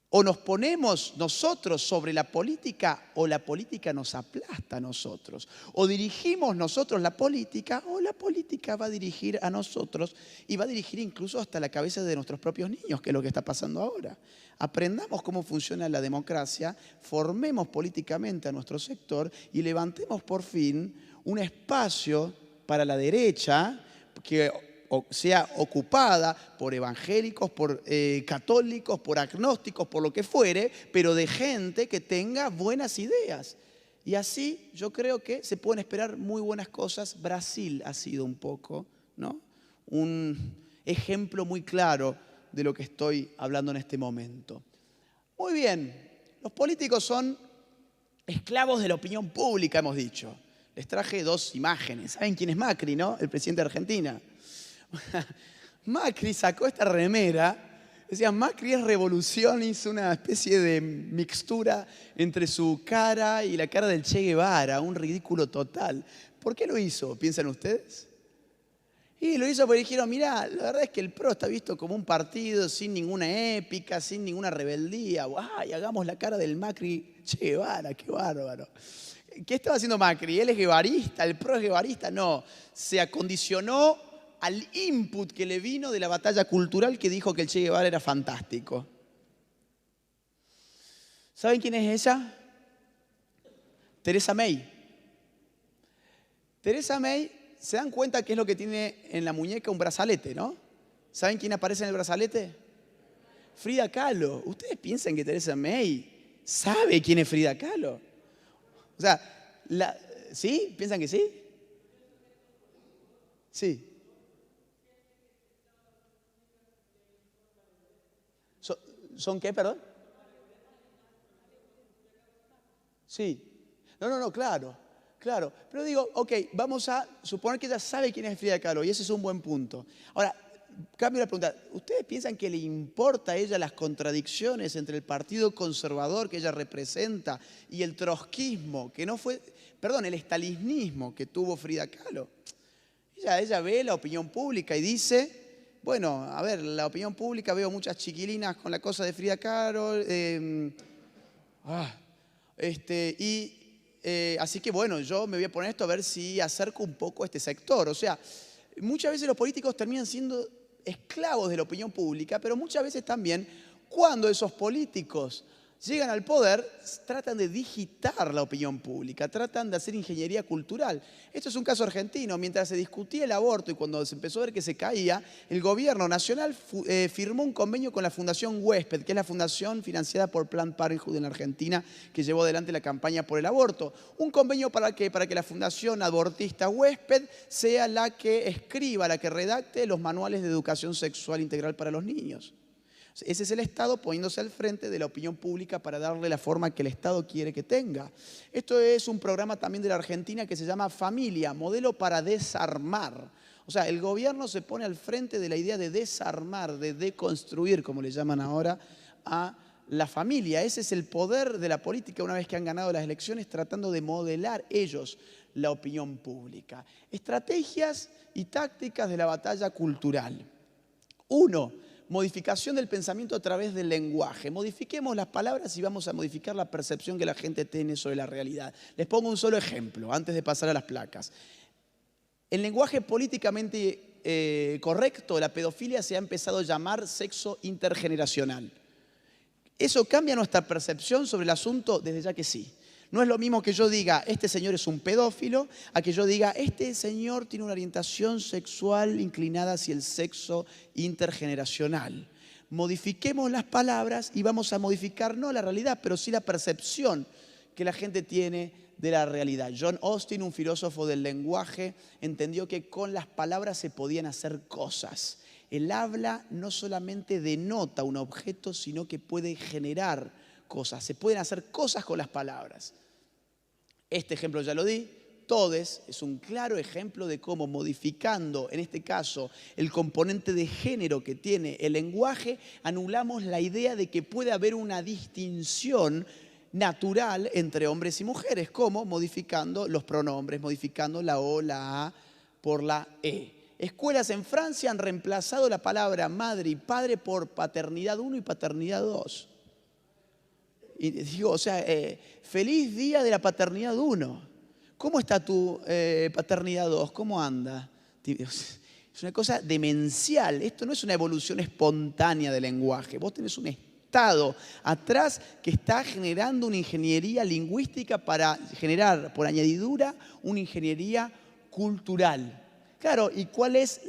O nos ponemos nosotros sobre la política o la política nos aplasta a nosotros. O dirigimos nosotros la política o la política va a dirigir a nosotros y va a dirigir incluso hasta la cabeza de nuestros propios niños, que es lo que está pasando ahora. Aprendamos cómo funciona la democracia, formemos políticamente a nuestro sector y levantemos por fin un espacio para la derecha que sea ocupada por evangélicos, por católicos, por agnósticos, por lo que fuere, pero de gente que tenga buenas ideas. Y así yo creo que se pueden esperar muy buenas cosas. Brasil ha sido un poco, ¿no?, un ejemplo muy claro de lo que estoy hablando en este momento. Muy bien, los políticos son esclavos de la opinión pública, hemos dicho. Les traje dos imágenes. ¿Saben quién es Macri, no? El presidente de Argentina. Macri sacó esta remera, decía Macri es revolución, hizo una especie de mixtura entre su cara y la cara del Che Guevara, un ridículo total. ¿Por qué lo hizo? ¿Piensan ustedes? Y lo hizo porque dijeron, mirá, la verdad es que el PRO está visto como un partido sin ninguna épica, sin ninguna rebeldía. ¡Ay, hagamos la cara del Macri Che Guevara! ¡Qué bárbaro! ¿Qué estaba haciendo Macri? ¿Él es guevarista? ¿El PRO es guevarista? No, se acondicionó al input que le vino de la batalla cultural que dijo que el Che Guevara era fantástico. ¿Saben quién es ella? Theresa May. Theresa May, ¿se dan cuenta qué es lo que tiene en la muñeca? Un brazalete, ¿no? ¿Saben quién aparece en el brazalete? Frida Kahlo. ¿Ustedes piensan que Theresa May sabe quién es Frida Kahlo? O sea, ¿sí? ¿Piensan que sí? Sí. ¿Son qué, perdón? Sí. No, claro. Pero digo, ok, vamos a suponer que ella sabe quién es Frida Kahlo y ese es un buen punto. Ahora, cambio la pregunta. ¿Ustedes piensan que le importa a ella las contradicciones entre el partido conservador que ella representa y el trotskismo, que no fue, perdón, el estalinismo que tuvo Frida Kahlo? Ella ve la opinión pública y dice, bueno, a ver, la opinión pública, veo muchas chiquilinas con la cosa de Frida Kahlo, así que bueno, yo me voy a poner esto a ver si acerco un poco a este sector. O sea, muchas veces los políticos terminan siendo esclavos de la opinión pública, pero muchas veces también cuando esos políticos llegan al poder, tratan de digitar la opinión pública, tratan de hacer ingeniería cultural. Esto es un caso argentino. Mientras se discutía el aborto y cuando se empezó a ver que se caía, el gobierno nacional firmó un convenio con la Fundación Huésped, que es la fundación financiada por Planned Parenthood en Argentina, que llevó adelante la campaña por el aborto. Un convenio para que la fundación abortista Huésped sea la que escriba, la que redacte los manuales de educación sexual integral para los niños. Ese es el Estado poniéndose al frente de la opinión pública para darle la forma que el Estado quiere que tenga. Esto es un programa también de la Argentina que se llama Familia, modelo para desarmar. O sea, el gobierno se pone al frente de la idea de desarmar, de deconstruir, como le llaman ahora, a la familia. Ese es el poder de la política una vez que han ganado las elecciones, tratando de modelar ellos la opinión pública. Estrategias y tácticas de la batalla cultural. 1. Modificación del pensamiento a través del lenguaje. Modifiquemos las palabras y vamos a modificar la percepción que la gente tiene sobre la realidad. Les pongo un solo ejemplo antes de pasar a las placas. En lenguaje políticamente correcto, la pedofilia se ha empezado a llamar sexo intergeneracional. ¿Eso cambia nuestra percepción sobre el asunto? Desde ya que sí. No es lo mismo que yo diga, este señor es un pedófilo, a que yo diga, este señor tiene una orientación sexual inclinada hacia el sexo intergeneracional. Modifiquemos las palabras y vamos a modificar no la realidad, pero sí la percepción que la gente tiene de la realidad. John Austin, un filósofo del lenguaje, entendió que con las palabras se podían hacer cosas. El habla no solamente denota un objeto, sino que puede generar cosas. Se pueden hacer cosas con las palabras. Este ejemplo ya lo di. Todes es un claro ejemplo de cómo modificando, en este caso, el componente de género que tiene el lenguaje, anulamos la idea de que puede haber una distinción natural entre hombres y mujeres, como modificando los pronombres, modificando la O, la A por la E. Escuelas en Francia han reemplazado la palabra madre y padre por paternidad 1 y paternidad 2. Y digo, o sea, feliz día de la paternidad 1. ¿Cómo está tu paternidad 2? ¿Cómo anda? Es una cosa demencial. Esto no es una evolución espontánea del lenguaje. Vos tenés un estado atrás que está generando una ingeniería lingüística para generar, por añadidura, una ingeniería cultural. Claro, ¿y cuál es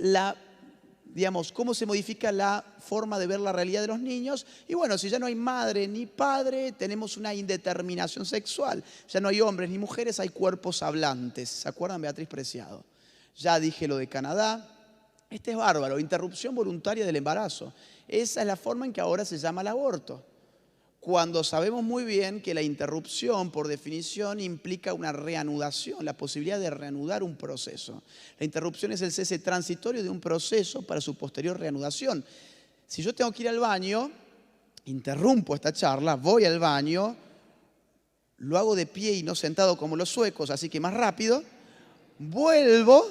cómo se modifica la forma de ver la realidad de los niños? Y bueno, si ya no hay madre ni padre, tenemos una indeterminación sexual. Ya no hay hombres ni mujeres, hay cuerpos hablantes. ¿Se acuerdan, Beatriz Preciado? Ya dije lo de Canadá. Este es bárbaro, interrupción voluntaria del embarazo. Esa es la forma en que ahora se llama el aborto. Cuando sabemos muy bien que la interrupción, por definición, implica una reanudación, la posibilidad de reanudar un proceso. La interrupción es el cese transitorio de un proceso para su posterior reanudación. Si yo tengo que ir al baño, interrumpo esta charla, voy al baño, lo hago de pie y no sentado como los suecos, así que más rápido, vuelvo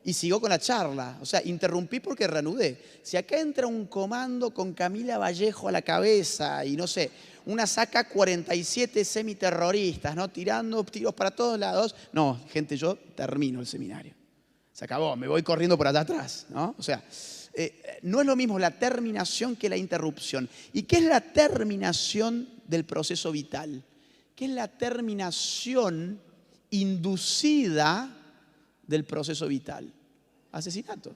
y sigo con la charla. O sea, interrumpí porque reanudé. Si acá entra un comando con Camila Vallejo a la cabeza y no sé, una saca 47 semiterroristas, ¿no? Tirando tiros para todos lados. No, gente, yo termino el seminario. Se acabó, me voy corriendo por allá atrás, ¿no? O sea, no es lo mismo la terminación que la interrupción. ¿Y qué es la terminación del proceso vital? ¿Qué es la terminación inducida del proceso vital? Asesinato.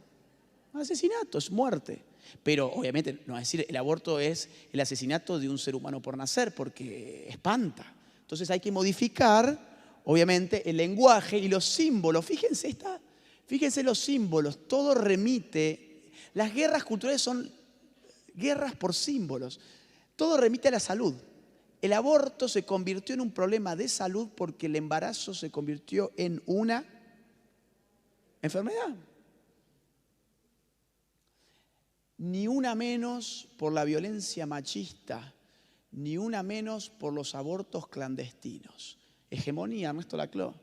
Asesinato, es muerte. Pero obviamente, no es decir, el aborto es el asesinato de un ser humano por nacer, porque espanta. Entonces hay que modificar, obviamente, el lenguaje y los símbolos. Fíjense los símbolos, todo remite. Las guerras culturales son guerras por símbolos. Todo remite a la salud. El aborto se convirtió en un problema de salud porque el embarazo se convirtió en una enfermedad. Ni una menos por la violencia machista, ni una menos por los abortos clandestinos. Hegemonía, Ernesto Laclau.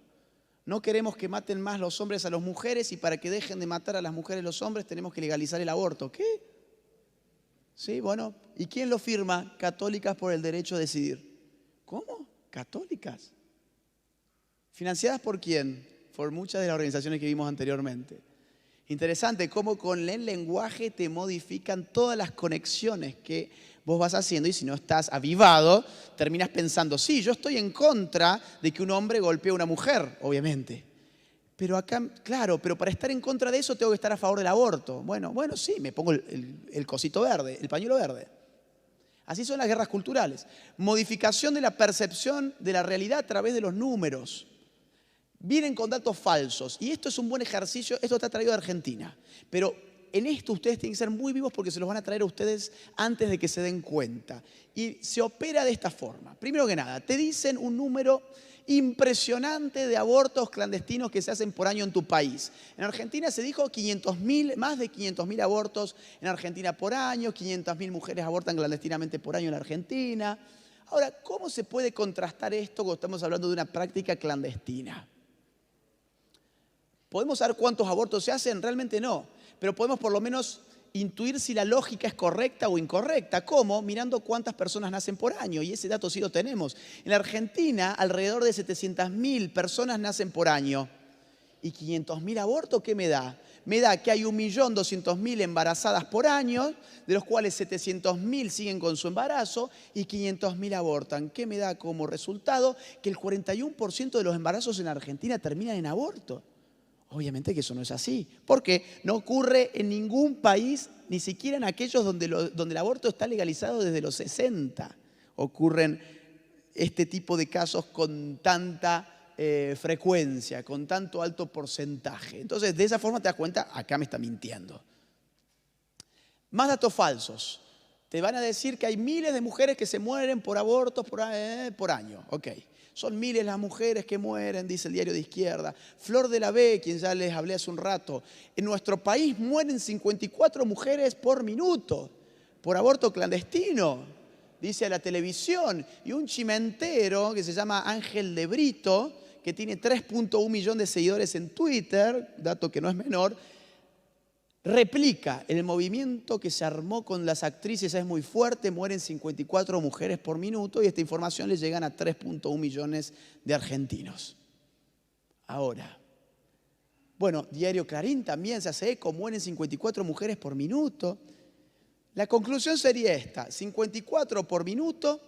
No queremos que maten más los hombres a las mujeres y para que dejen de matar a las mujeres los hombres tenemos que legalizar el aborto. ¿Qué? Sí, bueno, ¿y quién lo firma? Católicas por el derecho a decidir. ¿Cómo? ¿Católicas? ¿Financiadas por quién? Por muchas de las organizaciones que vimos anteriormente. Interesante cómo con el lenguaje te modifican todas las conexiones que vos vas haciendo y si no estás avivado, terminas pensando, sí, yo estoy en contra de que un hombre golpee a una mujer, obviamente. Pero acá, claro, pero para estar en contra de eso tengo que estar a favor del aborto. Bueno, sí, me pongo el cosito verde, el pañuelo verde. Así son las guerras culturales. Modificación de la percepción de la realidad a través de los números. Vienen con datos falsos y esto es un buen ejercicio, esto está traído de Argentina, pero en esto ustedes tienen que ser muy vivos porque se los van a traer a ustedes antes de que se den cuenta. Y se opera de esta forma. Primero que nada, te dicen un número impresionante de abortos clandestinos que se hacen por año en tu país. En Argentina se dijo 500.000, más de 500.000 abortos en Argentina por año, 500.000 mujeres abortan clandestinamente por año en la Argentina. Ahora, ¿cómo se puede contrastar esto cuando estamos hablando de una práctica clandestina? ¿Podemos saber cuántos abortos se hacen? Realmente no, pero podemos por lo menos intuir si la lógica es correcta o incorrecta. ¿Cómo? Mirando cuántas personas nacen por año, y ese dato sí lo tenemos. En la Argentina, alrededor de 700.000 personas nacen por año. ¿Y 500.000 abortos qué me da? Me da que hay 1.200.000 embarazadas por año, de los cuales 700.000 siguen con su embarazo y 500.000 abortan. ¿Qué me da como resultado? Que el 41% de los embarazos en Argentina terminan en aborto. Obviamente que eso no es así, porque no ocurre en ningún país, ni siquiera en aquellos donde el aborto está legalizado desde los 60. Ocurren este tipo de casos con tanta frecuencia, con tanto alto porcentaje. Entonces, de esa forma te das cuenta, acá me está mintiendo. Más datos falsos. Te van a decir que hay miles de mujeres que se mueren por abortos por año. Ok. Son miles las mujeres que mueren, dice el diario de izquierda. Flor de la B, quien ya les hablé hace un rato. En nuestro país mueren 54 mujeres por minuto por aborto clandestino, dice la televisión. Y un chimentero que se llama Ángel de Brito, que tiene 3.1 millones de seguidores en Twitter, dato que no es menor, replica el movimiento que se armó con las actrices. Es muy fuerte, mueren 54 mujeres por minuto y esta información le llegan a 3.1 millones de argentinos. Ahora, bueno, Diario Clarín también se hace eco, mueren 54 mujeres por minuto. La conclusión sería esta: 54 por minuto,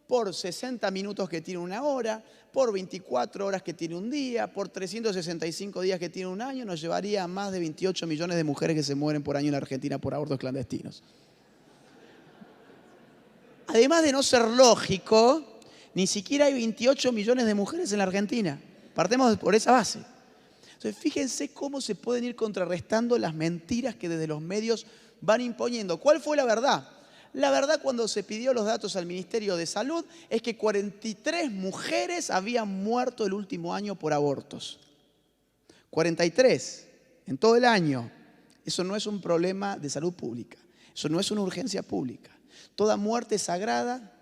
por 60 minutos que tiene una hora, por 24 horas que tiene un día, por 365 días que tiene un año, nos llevaría a más de 28 millones de mujeres que se mueren por año en la Argentina por abortos clandestinos. Además de no ser lógico, ni siquiera hay 28 millones de mujeres en la Argentina. Partemos por esa base. Entonces, fíjense cómo se pueden ir contrarrestando las mentiras que desde los medios van imponiendo. ¿Cuál fue la verdad? La verdad, cuando se pidió los datos al Ministerio de Salud, es que 43 mujeres habían muerto el último año por abortos. 43 en todo el año. Eso no es un problema de salud pública. Eso no es una urgencia pública. Toda muerte es sagrada,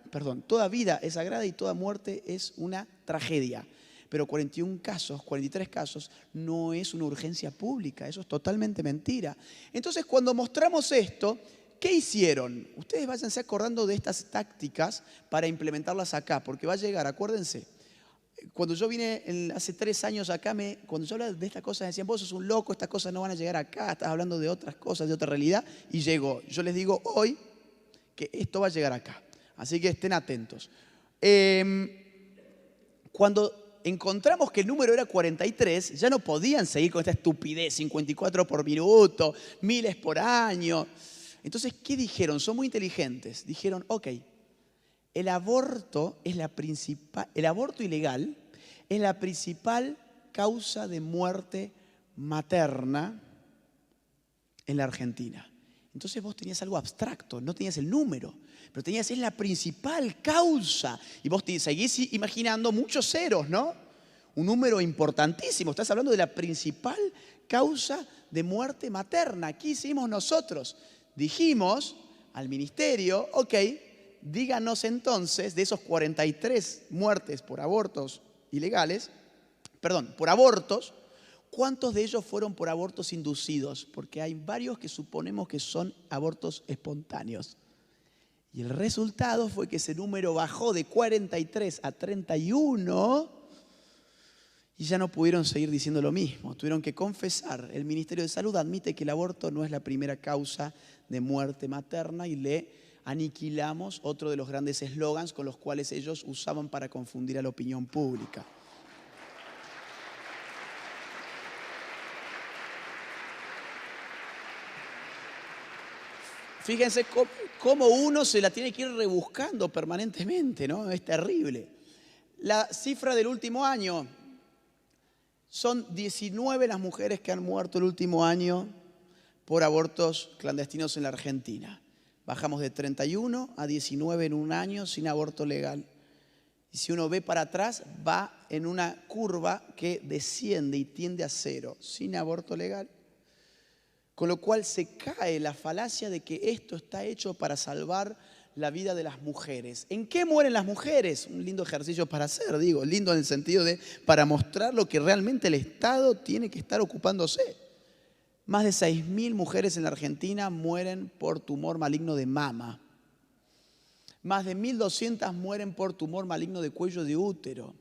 toda vida es sagrada y toda muerte es una tragedia. Pero 43 casos, no es una urgencia pública. Eso es totalmente mentira. Entonces, cuando mostramos esto, ¿qué hicieron? Ustedes váyanse acordando de estas tácticas para implementarlas acá, porque va a llegar, acuérdense. Cuando yo vine hace 3 años acá, cuando yo hablaba de estas cosas, decían, vos sos un loco, estas cosas no van a llegar acá, estás hablando de otras cosas, de otra realidad, y llegó. Yo les digo hoy que esto va a llegar acá, así que estén atentos. Cuando encontramos que el número era 43, ya no podían seguir con esta estupidez, 54 por minuto, miles por año. Entonces, ¿qué dijeron? Son muy inteligentes. Dijeron, ok, el aborto ilegal es la principal causa de muerte materna en la Argentina. Entonces vos tenías algo abstracto, no tenías el número, pero es la principal causa. Y vos seguís imaginando muchos ceros, ¿no? Un número importantísimo. Estás hablando de la principal causa de muerte materna. ¿Qué hicimos nosotros? Dijimos al ministerio, ok, díganos entonces de esos 43 muertes por abortos ilegales, por abortos, ¿cuántos de ellos fueron por abortos inducidos? Porque hay varios que suponemos que son abortos espontáneos. Y el resultado fue que ese número bajó de 43 a 31 y ya no pudieron seguir diciendo lo mismo. Tuvieron que confesar. El Ministerio de Salud admite que el aborto no es la primera causa de muerte materna y le aniquilamos otro de los grandes eslogans con los cuales ellos usaban para confundir a la opinión pública. Fíjense cómo uno se la tiene que ir rebuscando permanentemente, ¿no? Es terrible. La cifra del último año, son 19 las mujeres que han muerto el último año por abortos clandestinos en la Argentina. Bajamos de 31 a 19 en un año sin aborto legal. Y si uno ve para atrás, va en una curva que desciende y tiende a cero, sin aborto legal. Con lo cual se cae la falacia de que esto está hecho para salvar la vida de las mujeres. ¿En qué mueren las mujeres? Un lindo ejercicio para hacer, lindo en el sentido de para mostrar lo que realmente el Estado tiene que estar ocupándose. Más de 6.000 mujeres en la Argentina mueren por tumor maligno de mama. Más de 1.200 mueren por tumor maligno de cuello de útero.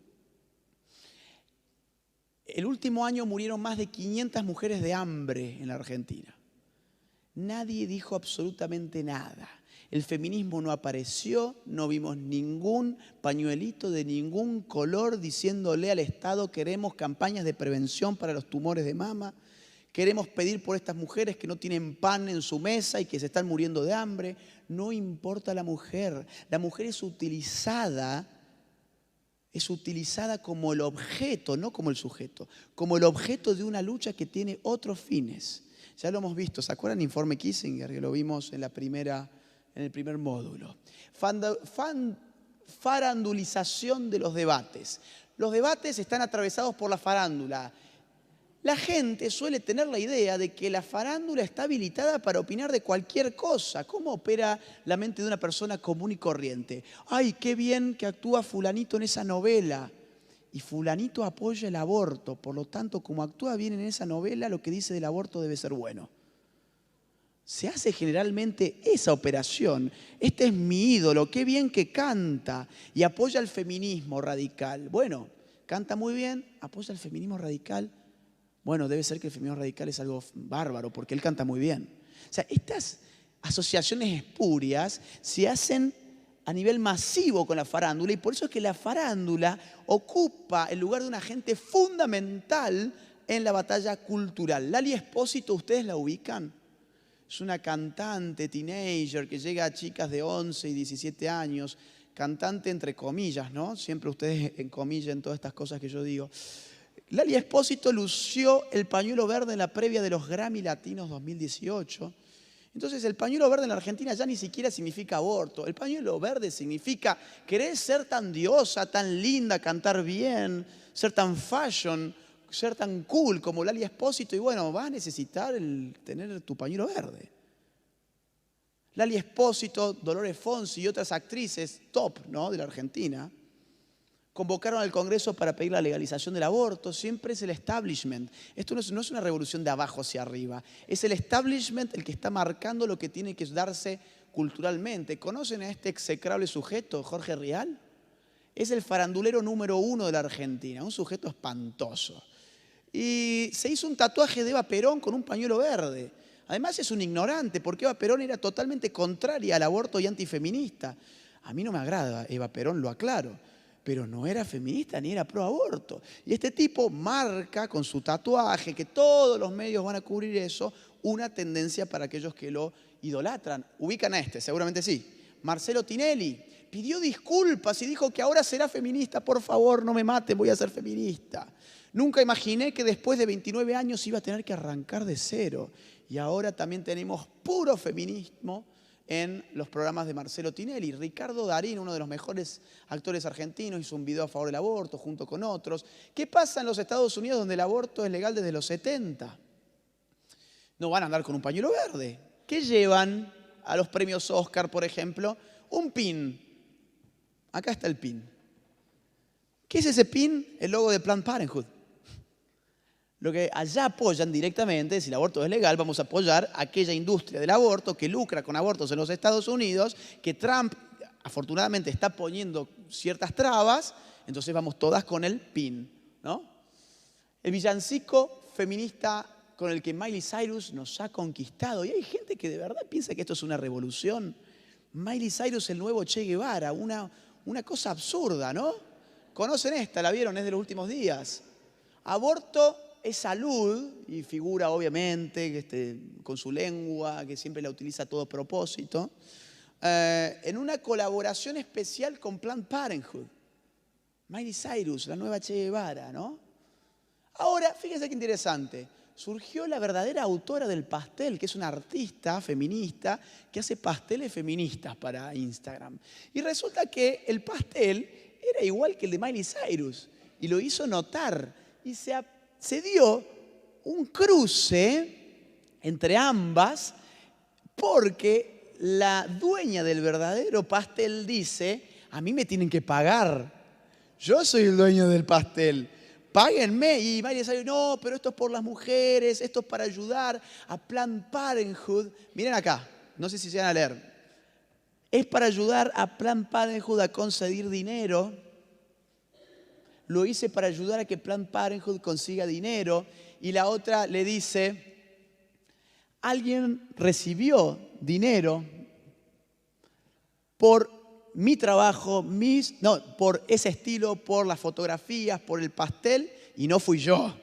El último año murieron más de 500 mujeres de hambre en la Argentina. Nadie dijo absolutamente nada. El feminismo no apareció, no vimos ningún pañuelito de ningún color diciéndole al Estado queremos campañas de prevención para los tumores de mama, queremos pedir por estas mujeres que no tienen pan en su mesa y que se están muriendo de hambre. No importa la mujer es utilizada como el objeto, no como el sujeto, como el objeto de una lucha que tiene otros fines. Ya lo hemos visto, ¿se acuerdan del informe Kissinger? Que lo vimos en el primer módulo. Farandulización de los debates. Los debates están atravesados por la farándula. La gente suele tener la idea de que la farándula está habilitada para opinar de cualquier cosa. ¿Cómo opera la mente de una persona común y corriente? ¡Ay, qué bien que actúa fulanito en esa novela! Y fulanito apoya el aborto. Por lo tanto, como actúa bien en esa novela, lo que dice del aborto debe ser bueno. Se hace generalmente esa operación. Este es mi ídolo, qué bien que canta y apoya el feminismo radical. Bueno, canta muy bien, apoya el feminismo radical. Bueno, debe ser que el feminismo radical es algo bárbaro porque él canta muy bien. O sea, estas asociaciones espurias se hacen a nivel masivo con la farándula y por eso es que la farándula ocupa el lugar de un agente fundamental en la batalla cultural. Lali Espósito, ¿ustedes la ubican? Es una cantante, teenager, que llega a chicas de 11 y 17 años, cantante entre comillas, ¿no? Siempre ustedes encomillan todas estas cosas que yo digo. Lali Espósito lució el pañuelo verde en la previa de los Grammy Latinos 2018. Entonces el pañuelo verde en la Argentina ya ni siquiera significa aborto. El pañuelo verde significa querer ser tan diosa, tan linda, cantar bien, ser tan fashion, ser tan cool como Lali Espósito. Y bueno, vas a necesitar tener tu pañuelo verde. Lali Espósito, Dolores Fonsi y otras actrices top, ¿no?, de la Argentina convocaron al Congreso para pedir la legalización del aborto. Siempre es el establishment. Esto no es una revolución de abajo hacia arriba. Es el establishment el que está marcando lo que tiene que darse culturalmente. ¿Conocen a este execrable sujeto, Jorge Rial? Es el farandulero número 1 de la Argentina, un sujeto espantoso. Y se hizo un tatuaje de Eva Perón con un pañuelo verde. Además es un ignorante, porque Eva Perón era totalmente contraria al aborto y antifeminista. A mí no me agrada Eva Perón, lo aclaro, pero no era feminista ni era pro aborto. Y este tipo marca con su tatuaje, que todos los medios van a cubrir eso, una tendencia para aquellos que lo idolatran. Ubican a este, seguramente sí. Marcelo Tinelli pidió disculpas y dijo que ahora será feminista. Por favor, no me maten, voy a ser feminista. Nunca imaginé que después de 29 años iba a tener que arrancar de cero. Y ahora también tenemos puro feminismo en los programas de Marcelo Tinelli. Ricardo Darín, uno de los mejores actores argentinos, hizo un video a favor del aborto junto con otros. ¿Qué pasa en los Estados Unidos donde el aborto es legal desde los 70? No van a andar con un pañuelo verde. ¿Qué llevan a los premios Oscar, por ejemplo? Un pin. Acá está el pin. ¿Qué es ese pin? El logo de Planned Parenthood. Lo que allá apoyan directamente, si el aborto es legal, vamos a apoyar a aquella industria del aborto que lucra con abortos en los Estados Unidos, que Trump afortunadamente está poniendo ciertas trabas, entonces vamos todas con el pin, ¿no? El villancico feminista con el que Miley Cyrus nos ha conquistado. Y hay gente que de verdad piensa que esto es una revolución. Miley Cyrus, el nuevo Che Guevara, una cosa absurda, ¿no? ¿Conocen esta? ¿La vieron? Es de los últimos días. Aborto es salud, y figura obviamente con su lengua, que siempre la utiliza a todo propósito, en una colaboración especial con Planned Parenthood. Miley Cyrus, la nueva Che Guevara, ¿no? Ahora, fíjense qué interesante. Surgió la verdadera autora del pastel, que es una artista feminista que hace pasteles feministas para Instagram. Y resulta que el pastel era igual que el de Miley Cyrus, y lo hizo notar, y se dio un cruce entre ambas porque la dueña del verdadero pastel dice, a mí me tienen que pagar, yo soy el dueño del pastel, páguenme. Y Miley dice, no, pero esto es por las mujeres, esto es para ayudar a Planned Parenthood. Miren acá, no sé si se van a leer. Es para ayudar a Planned Parenthood a conseguir dinero. Lo hice para ayudar a que Planned Parenthood consiga dinero. Y la otra le dice, alguien recibió dinero por mi trabajo, por ese estilo, por las fotografías, por el pastel, y no fui yo.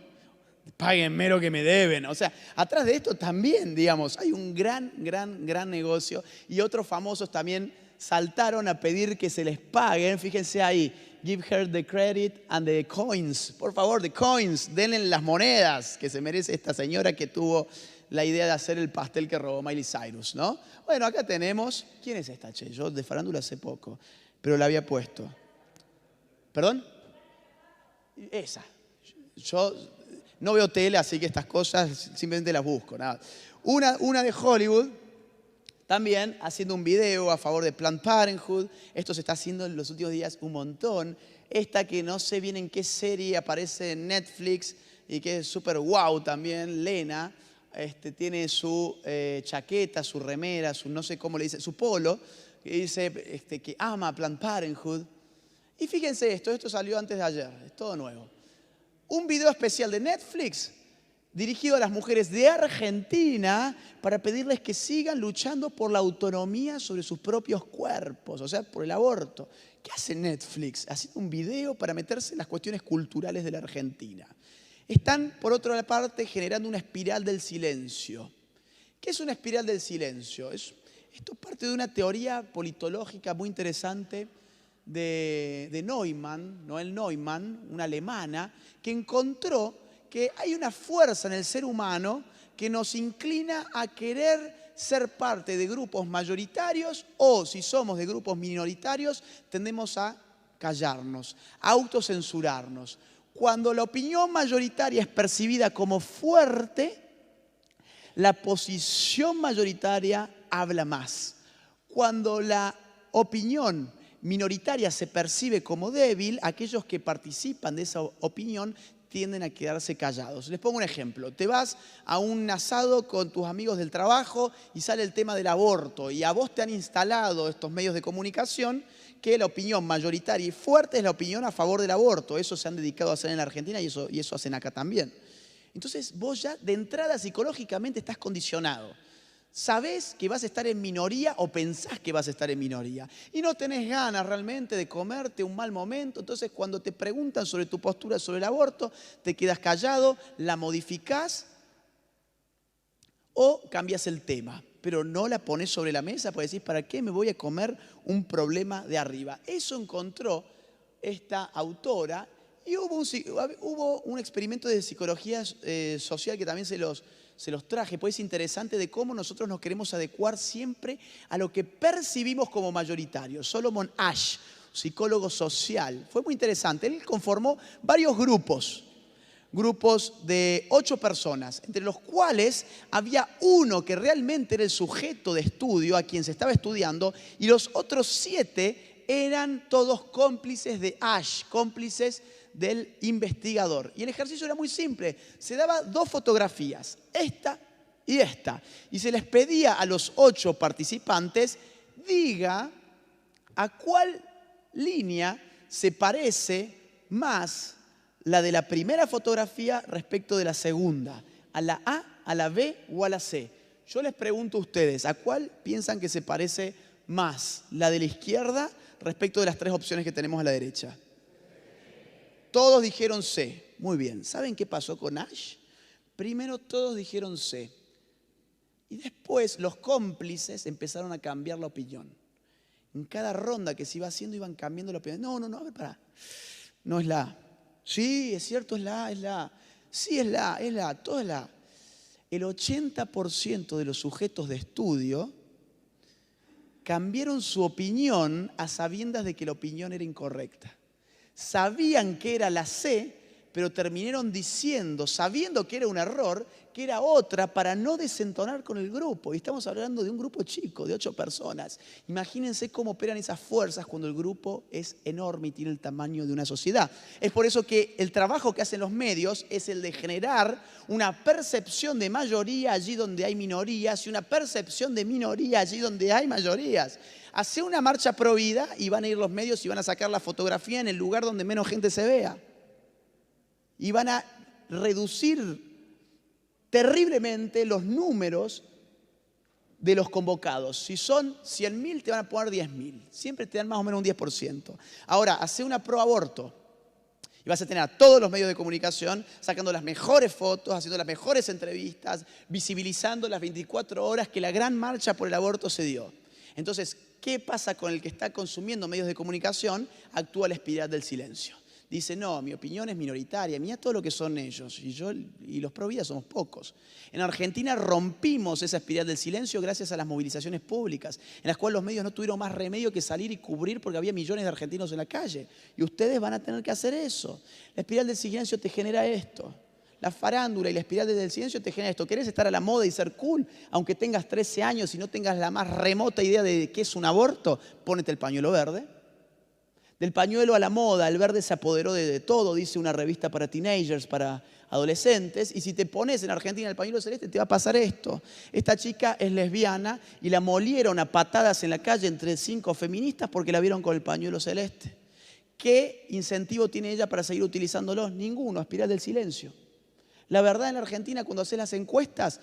Páguenme lo que me deben. O sea, atrás de esto también, digamos, hay un gran negocio. Y otros famosos también saltaron a pedir que se les paguen. Fíjense ahí, give her the credit and the coins. Por favor, the coins, denle las monedas que se merece esta señora que tuvo la idea de hacer el pastel que robó Miley Cyrus, ¿no? Bueno, acá tenemos, ¿quién es esta, che? Yo de farándula hace poco, pero la había puesto. ¿Perdón? Esa. Yo no veo tele, así que estas cosas simplemente las busco. Nada. Una de Hollywood, también haciendo un video a favor de Planned Parenthood. Esto se está haciendo en los últimos días un montón. Esta que no sé bien en qué serie aparece en Netflix y que es súper wow también, Lena. Tiene su chaqueta, su remera, su no sé cómo le dice, su polo, que dice que ama Planned Parenthood. Y fíjense esto salió antes de ayer, es todo nuevo. Un video especial de Netflix dirigido a las mujeres de Argentina para pedirles que sigan luchando por la autonomía sobre sus propios cuerpos, o sea, por el aborto. ¿Qué hace Netflix? Haciendo un video para meterse en las cuestiones culturales de la Argentina. Están, por otra parte, generando una espiral del silencio. ¿Qué es una espiral del silencio? Esto parte de una teoría politológica muy interesante de Neumann, Noel Neumann, una alemana, que encontró que hay una fuerza en el ser humano que nos inclina a querer ser parte de grupos mayoritarios o, si somos de grupos minoritarios, tendemos a callarnos, a autocensurarnos. Cuando la opinión mayoritaria es percibida como fuerte, la posición mayoritaria habla más. Cuando la opinión minoritaria se percibe como débil, aquellos que participan de esa opinión tienden a quedarse callados. Les pongo un ejemplo. Te vas a un asado con tus amigos del trabajo y sale el tema del aborto y a vos te han instalado estos medios de comunicación que la opinión mayoritaria y fuerte es la opinión a favor del aborto. Eso se han dedicado a hacer en la Argentina y eso hacen acá también. Entonces vos ya de entrada psicológicamente estás condicionado. Sabés que vas a estar en minoría o pensás que vas a estar en minoría y no tenés ganas realmente de comerte un mal momento. Entonces cuando te preguntan sobre tu postura sobre el aborto, te quedas callado, la modificás o cambias el tema, pero no la pones sobre la mesa para decir, ¿para qué me voy a comer un problema de arriba? Eso encontró esta autora y hubo un experimento de psicología social que también se los traje, pues es interesante de cómo nosotros nos queremos adecuar siempre a lo que percibimos como mayoritario. Solomon Asch, psicólogo social, fue muy interesante. Él conformó varios grupos de 8 personas, entre los cuales había uno que realmente era el sujeto de estudio a quien se estaba estudiando y los otros 7 eran todos cómplices de Asch, cómplices del investigador. Y el ejercicio era muy simple. Se daba 2 fotografías, esta y esta. Y se les pedía a los 8 participantes, diga a cuál línea se parece más la de la primera fotografía respecto de la segunda. A la A, a la B o a la C. Yo les pregunto a ustedes, ¿a cuál piensan que se parece más? ¿La de la izquierda respecto de las 3 opciones que tenemos a la derecha? Todos dijeron C. Muy bien. ¿Saben qué pasó con Asch? Primero todos dijeron C. Y después los cómplices empezaron a cambiar la opinión. En cada ronda que se iba haciendo iban cambiando la opinión. No, a ver, pará. No es la A. Sí, es cierto, es la A. Sí, es la A, todo es la A. El 80% de los sujetos de estudio cambiaron su opinión a sabiendas de que la opinión era incorrecta. Sabían que era la C, pero terminaron diciendo, sabiendo que era un error, que era otra para no desentonar con el grupo. Y estamos hablando de un grupo chico, de 8 personas. Imagínense cómo operan esas fuerzas cuando el grupo es enorme y tiene el tamaño de una sociedad. Es por eso que el trabajo que hacen los medios es el de generar una percepción de mayoría allí donde hay minorías y una percepción de minoría allí donde hay mayorías. Hace una marcha pro vida y van a ir los medios y van a sacar la fotografía en el lugar donde menos gente se vea. Y van a reducir terriblemente los números de los convocados. Si son 100.000, te van a poner 10.000. Siempre te dan más o menos un 10%. Ahora, hace una pro aborto. Y vas a tener a todos los medios de comunicación sacando las mejores fotos, haciendo las mejores entrevistas, visibilizando las 24 horas que la gran marcha por el aborto se dio. Entonces, ¿qué pasa con el que está consumiendo medios de comunicación? Actúa la espiral del silencio. Dice, no, mi opinión es minoritaria, mira todo lo que son ellos. Y los pro vida somos pocos. En Argentina rompimos esa espiral del silencio gracias a las movilizaciones públicas, en las cuales los medios no tuvieron más remedio que salir y cubrir porque había millones de argentinos en la calle. Y ustedes van a tener que hacer eso. La espiral del silencio te genera esto. La farándula y la espiral del silencio te genera esto. ¿Querés estar a la moda y ser cool? Aunque tengas 13 años y no tengas la más remota idea de qué es un aborto, ponete el pañuelo verde. Del pañuelo a la moda, el verde se apoderó de todo, dice una revista para teenagers, para adolescentes. Y si te pones en Argentina el pañuelo celeste, te va a pasar esto. Esta chica es lesbiana y la molieron a patadas en la calle entre 5 feministas porque la vieron con el pañuelo celeste. ¿Qué incentivo tiene ella para seguir utilizándolo? Ninguno, espiral del silencio. La verdad, en la Argentina, cuando haces las encuestas,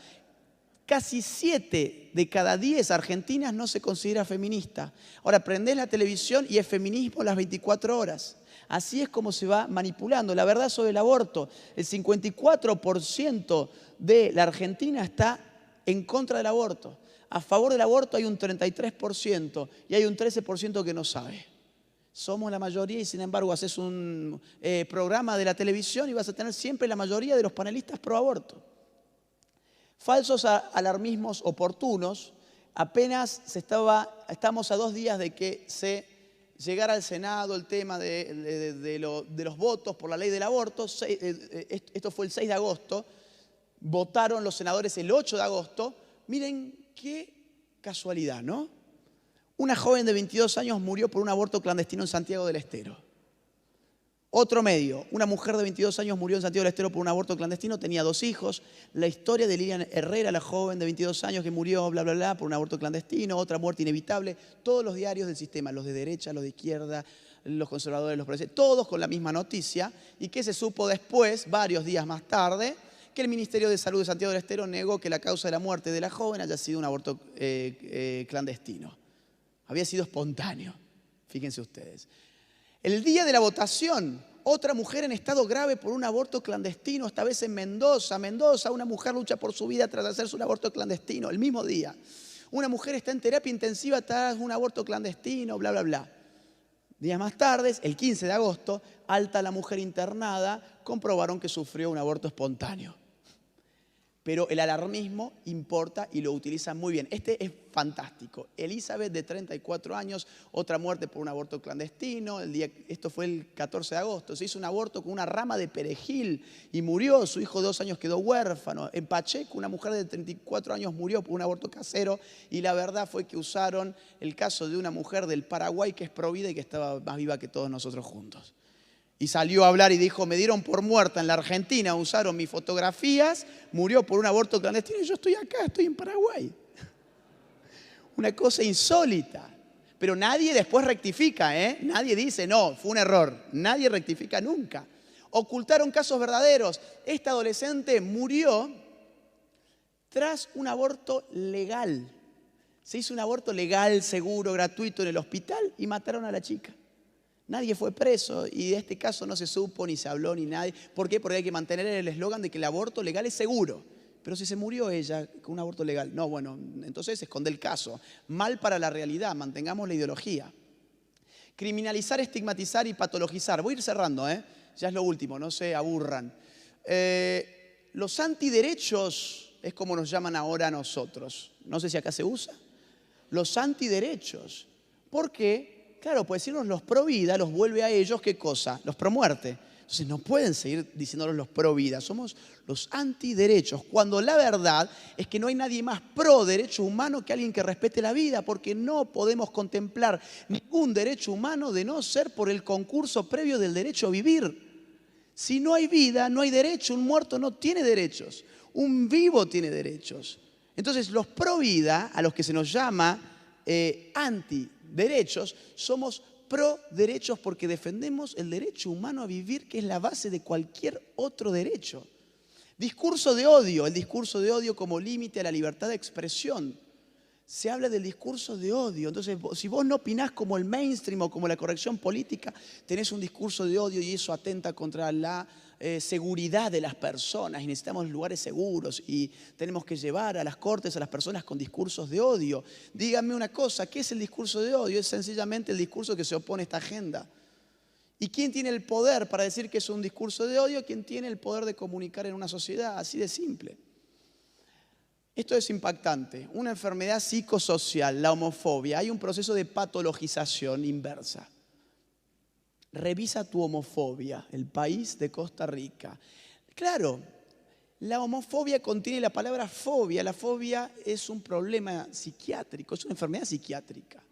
casi 7 de cada 10 argentinas no se considera feminista. Ahora, prendés la televisión y es feminismo las 24 horas. Así es como se va manipulando. La verdad sobre el aborto, el 54% de la Argentina está en contra del aborto. A favor del aborto hay un 33% y hay un 13% que no sabe. Somos la mayoría y sin embargo haces un programa de la televisión y vas a tener siempre la mayoría de los panelistas pro aborto. Falsos alarmismos oportunos. Apenas estamos a 2 días de que se llegara al Senado el tema de los votos por la ley del aborto. Esto fue el 6 de agosto. Votaron los senadores el 8 de agosto. Miren qué casualidad, ¿no? Una joven de 22 años murió por un aborto clandestino en Santiago del Estero. Otro medio, una mujer de 22 años murió en Santiago del Estero por un aborto clandestino, tenía 2 hijos. La historia de Lilian Herrera, la joven de 22 años que murió, bla, bla, bla, por un aborto clandestino, otra muerte inevitable. Todos los diarios del sistema, los de derecha, los de izquierda, los conservadores, los progresistas, todos con la misma noticia. ¿Y qué se supo después, varios días más tarde? Que el Ministerio de Salud de Santiago del Estero negó que la causa de la muerte de la joven haya sido un aborto clandestino. Había sido espontáneo, fíjense ustedes. El día de la votación, otra mujer en estado grave por un aborto clandestino, esta vez en Mendoza. Una mujer lucha por su vida tras hacerse un aborto clandestino, el mismo día. Una mujer está en terapia intensiva tras un aborto clandestino, bla, bla, bla. Días más tarde, el 15 de agosto, alta la mujer internada, comprobaron que sufrió un aborto espontáneo. Pero el alarmismo importa y lo utilizan muy bien. Este es fantástico. Elizabeth, de 34 años, otra muerte por un aborto clandestino. Esto fue el 14 de agosto. Se hizo un aborto con una rama de perejil y murió. Su hijo de 2 años quedó huérfano. En Pacheco, una mujer de 34 años murió por un aborto casero. Y la verdad fue que usaron el caso de una mujer del Paraguay que es provida y que estaba más viva que todos nosotros juntos. Y salió a hablar y dijo, me dieron por muerta en la Argentina, usaron mis fotografías, murió por un aborto clandestino y yo estoy acá, estoy en Paraguay. Una cosa insólita. Pero nadie después rectifica, ¿eh? Nadie dice, no, fue un error. Nadie rectifica nunca. Ocultaron casos verdaderos. Esta adolescente murió tras un aborto legal. Se hizo un aborto legal, seguro, gratuito en el hospital y mataron a la chica. Nadie fue preso y de este caso no se supo, ni se habló, ni nadie. ¿Por qué? Porque hay que mantener el eslogan de que el aborto legal es seguro. Pero si se murió ella con un aborto legal, no, bueno, entonces esconde el caso. Mal para la realidad, mantengamos la ideología. Criminalizar, estigmatizar y patologizar. Voy a ir cerrando, ya es lo último, no se aburran. Los antiderechos es como nos llaman ahora a nosotros. No sé si acá se usa. Los antiderechos. ¿Por qué? Claro, pues decirnos los pro vida los vuelve a ellos, ¿qué cosa? Los pro muerte. Entonces no pueden seguir diciéndonos los pro vida, somos los antiderechos, cuando la verdad es que no hay nadie más pro derecho humano que alguien que respete la vida, porque no podemos contemplar ningún derecho humano de no ser por el concurso previo del derecho a vivir. Si no hay vida, no hay derecho, un muerto no tiene derechos, un vivo tiene derechos. Entonces los pro vida, a los que se nos llama antiderechos, somos pro derechos porque defendemos el derecho humano a vivir, que es la base de cualquier otro derecho. Discurso de odio, el discurso de odio como límite a la libertad de expresión. Se habla del discurso de odio. Entonces, si vos no opinás como el mainstream o como la corrección política, tenés un discurso de odio y eso atenta contra la seguridad de las personas. Y necesitamos lugares seguros y tenemos que llevar a las cortes a las personas con discursos de odio. Díganme una cosa, ¿qué es el discurso de odio? Es sencillamente el discurso que se opone a esta agenda. ¿Y quién tiene el poder para decir que es un discurso de odio? ¿Quién tiene el poder de comunicar en una sociedad? Así de simple. Esto es impactante. Una enfermedad psicosocial, la homofobia. Hay un proceso de patologización inversa. Revisa tu homofobia, el país de Costa Rica. Claro, la homofobia contiene la palabra fobia. La fobia es un problema psiquiátrico, es una enfermedad psiquiátrica.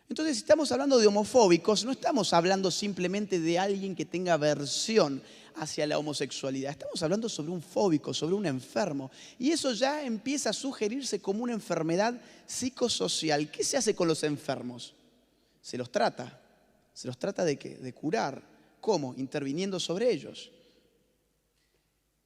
Entonces, si estamos hablando de homofóbicos, no estamos hablando simplemente de alguien que tenga aversión hacia la homosexualidad. Estamos hablando sobre un fóbico, sobre un enfermo. Y eso ya empieza a sugerirse como una enfermedad psicosocial. ¿Qué se hace con los enfermos? Se los trata. ¿Se los trata de qué? De curar. ¿Cómo? Interviniendo sobre ellos.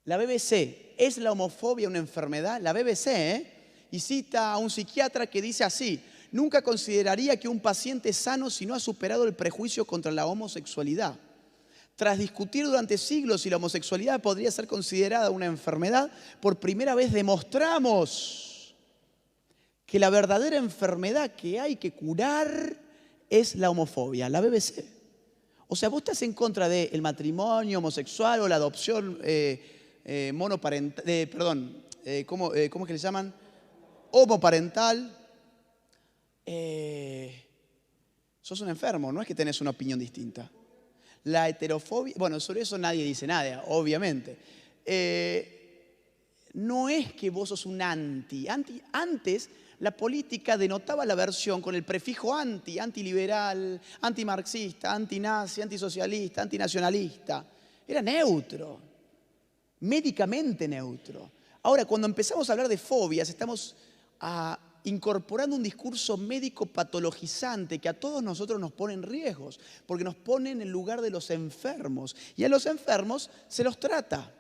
La BBC, ¿es la homofobia una enfermedad? La BBC, y cita a un psiquiatra que dice así: nunca consideraría que un paciente es sano si no ha superado el prejuicio contra la homosexualidad. Tras discutir durante siglos si la homosexualidad podría ser considerada una enfermedad, por primera vez demostramos que la verdadera enfermedad que hay que curar es la homofobia, la BBC. O sea, vos estás en contra del matrimonio homosexual o la adopción monoparental, ¿cómo es que le llaman? Homoparental. Sos un enfermo, no es que tenés una opinión distinta. La heterofobia, bueno, sobre eso nadie dice nada, obviamente. No es que vos sos un anti. Antes la política denotaba la versión con el prefijo anti, antiliberal, antimarxista, antinazi, antisocialista, antinacionalista. Era neutro, médicamente neutro. Ahora, cuando empezamos a hablar de fobias, estamos incorporando un discurso médico patologizante que a todos nosotros nos pone en riesgos, porque nos pone en el lugar de los enfermos. Y a los enfermos se los trata.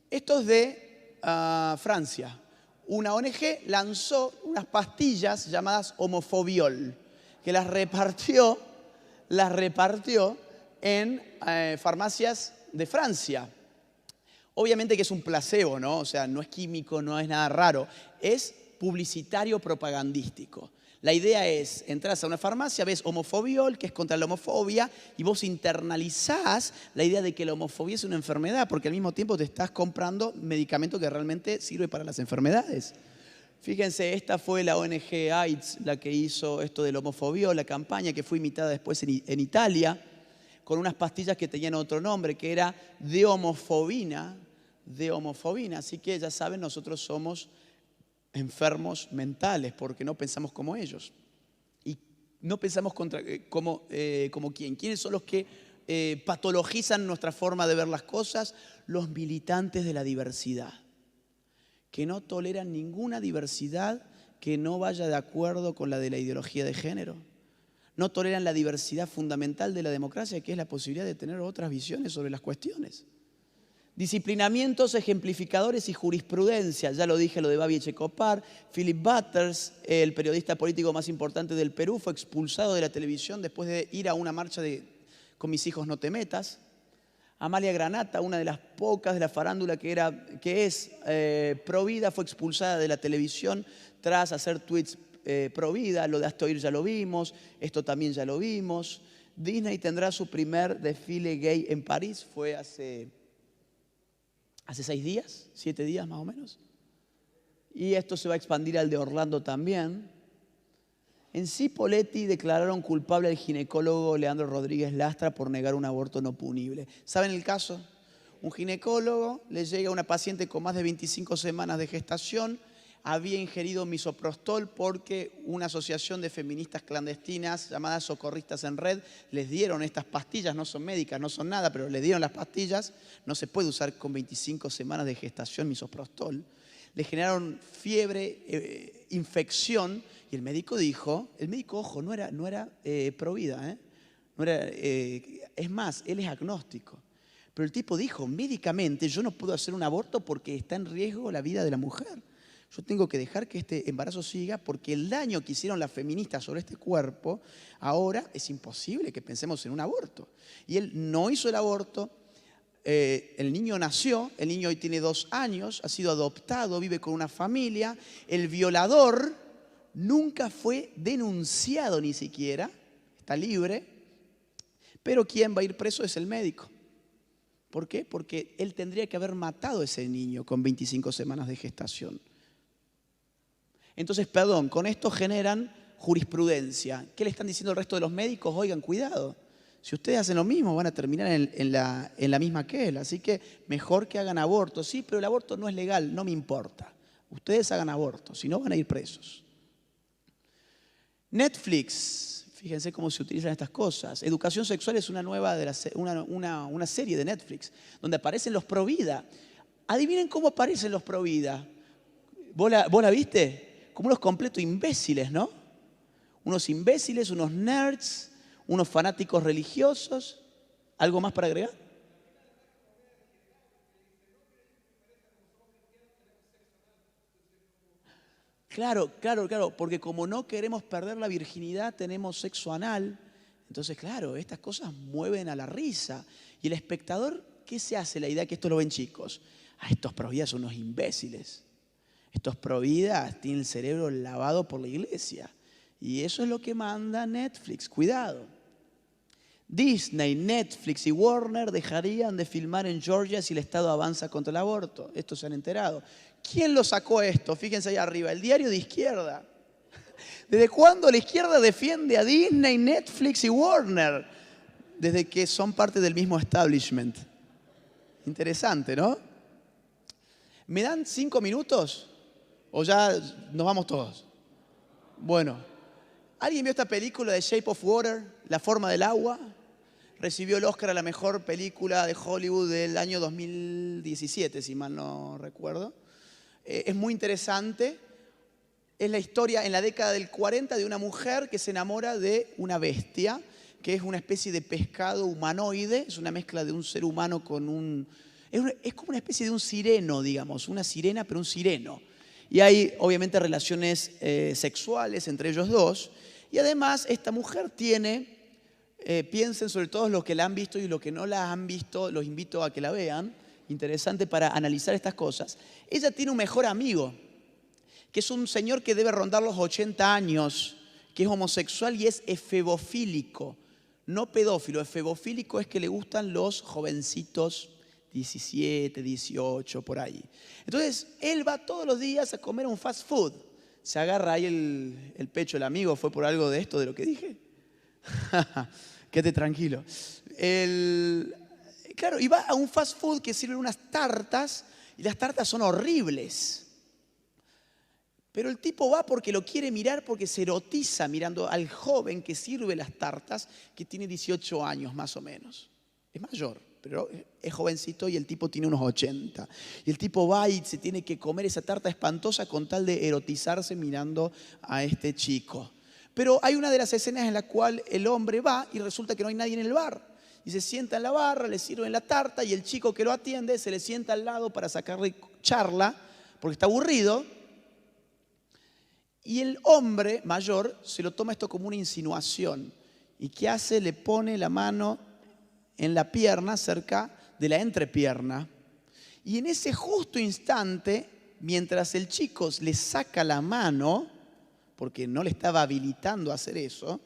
Esto es de Francia. Una ONG lanzó unas pastillas llamadas Homofobiol, que las repartió en farmacias de Francia. Obviamente que es un placebo, ¿no? O sea, no es químico, no es nada raro. Es publicitario propagandístico. La idea es, entras a una farmacia, ves Homofobiol, que es contra la homofobia, y vos internalizás la idea de que la homofobia es una enfermedad, porque al mismo tiempo te estás comprando medicamento que realmente sirve para las enfermedades. Fíjense, esta fue la ONG AIDS la que hizo esto del Homofobiol, la campaña que fue imitada después en Italia, con unas pastillas que tenían otro nombre, que era de homofobina. Así que ya saben, nosotros somos enfermos mentales porque no pensamos como ellos. Y no pensamos como quién. ¿Quiénes son los que patologizan nuestra forma de ver las cosas? Los militantes de la diversidad, que no toleran ninguna diversidad que no vaya de acuerdo con la de la ideología de género. No toleran la diversidad fundamental de la democracia, que es la posibilidad de tener otras visiones sobre las cuestiones. Disciplinamientos, ejemplificadores y jurisprudencia. Ya lo dije, lo de Babi Echecopar. Philip Butters, el periodista político más importante del Perú, fue expulsado de la televisión después de ir a una marcha de "Con mis hijos no te metas". Amalia Granata, una de las pocas de la farándula que es pro vida, fue expulsada de la televisión tras hacer tweets pro vida. Lo de Hazte Oír ya lo vimos, esto también ya lo vimos. Disney tendrá su primer desfile gay en París, fue hace 6 días, 7 días más o menos. Y esto se va a expandir al de Orlando también. En Cipolletti declararon culpable al ginecólogo Leandro Rodríguez Lastra por negar un aborto no punible. ¿Saben el caso? Un ginecólogo le llega a una paciente con más de 25 semanas de gestación, había ingerido misoprostol porque una asociación de feministas clandestinas llamadas Socorristas en Red les dieron estas pastillas, no son médicas, no son nada, pero les dieron las pastillas. No se puede usar con 25 semanas de gestación misoprostol. Le generaron fiebre, infección, y el médico, ojo, no era pro vida, no era, es más, él es agnóstico. Pero el tipo dijo, médicamente yo no puedo hacer un aborto porque está en riesgo la vida de la mujer. Yo tengo que dejar que este embarazo siga porque el daño que hicieron las feministas sobre este cuerpo, ahora es imposible que pensemos en un aborto. Y él no hizo el aborto, el niño nació, el niño hoy tiene 2 años, ha sido adoptado, vive con una familia. El violador nunca fue denunciado ni siquiera, está libre, pero quien va a ir preso es el médico. ¿Por qué? Porque él tendría que haber matado a ese niño con 25 semanas de gestación. Entonces, perdón, con esto generan jurisprudencia. ¿Qué le están diciendo el resto de los médicos? Oigan, cuidado. Si ustedes hacen lo mismo, van a terminar en la misma que él. Así que mejor que hagan aborto. Sí, pero el aborto no es legal, no me importa. Ustedes hagan aborto, si no van a ir presos. Netflix, fíjense cómo se utilizan estas cosas. Educación sexual es una serie de Netflix donde aparecen los pro vida. Adivinen cómo aparecen los pro vida. ¿Vos la viste? Como unos completos imbéciles, ¿no? Unos imbéciles, unos nerds, unos fanáticos religiosos. ¿Algo más para agregar? Claro, porque como no queremos perder la virginidad, tenemos sexo anal. Entonces, claro, estas cosas mueven a la risa. Y el espectador, ¿qué se hace la idea que esto lo ven chicos? Estos providas son unos imbéciles. Estos providas tienen el cerebro lavado por la iglesia. Y eso es lo que manda Netflix. Cuidado. Disney, Netflix y Warner dejarían de filmar en Georgia si el Estado avanza contra el aborto. Esto se han enterado. ¿Quién lo sacó esto? Fíjense ahí arriba, el diario de izquierda. ¿Desde cuándo la izquierda defiende a Disney, Netflix y Warner? Desde que son parte del mismo establishment. Interesante, ¿no? ¿Me dan 5 minutos? ¿O ya nos vamos todos? Bueno, ¿alguien vio esta película de Shape of Water, La forma del agua? Recibió el Oscar a la mejor película de Hollywood del año 2017, si mal no recuerdo. Es muy interesante. Es la historia en la década del 40 de una mujer que se enamora de una bestia, que es una especie de pescado humanoide. Es una mezcla de un ser humano con un... Es como una especie de un sireno, digamos. Una sirena, pero un sireno. Y hay, obviamente, relaciones sexuales entre ellos dos. Y además, esta mujer tiene... piensen sobre todo los que la han visto y los que no la han visto, los invito a que la vean. Interesante para analizar estas cosas. Ella tiene un mejor amigo, que es un señor que debe rondar los 80 años, que es homosexual y es efebofílico. No pedófilo, efebofílico es que le gustan los jovencitos 17, 18, por ahí. Entonces, él va todos los días a comer un fast food. Se agarra ahí el pecho el amigo. ¿Fue por algo de esto, de lo que dije? Quédate tranquilo. Claro, y va a un fast food que sirve unas tartas y las tartas son horribles. Pero el tipo va porque lo quiere mirar, porque se erotiza mirando al joven que sirve las tartas, que tiene 18 años más o menos. Es mayor, pero es jovencito y el tipo tiene unos 80. Y el tipo va y se tiene que comer esa tarta espantosa con tal de erotizarse mirando a este chico. Pero hay una de las escenas en la cual el hombre va y resulta que no hay nadie en el bar. Y se sienta en la barra, le sirven la tarta y el chico que lo atiende se le sienta al lado para sacarle charla porque está aburrido. Y el hombre mayor se lo toma esto como una insinuación. ¿Y qué hace? Le pone la mano en la pierna, cerca de la entrepierna. Y en ese justo instante, mientras el chico le saca la mano, porque no le estaba habilitando a hacer eso,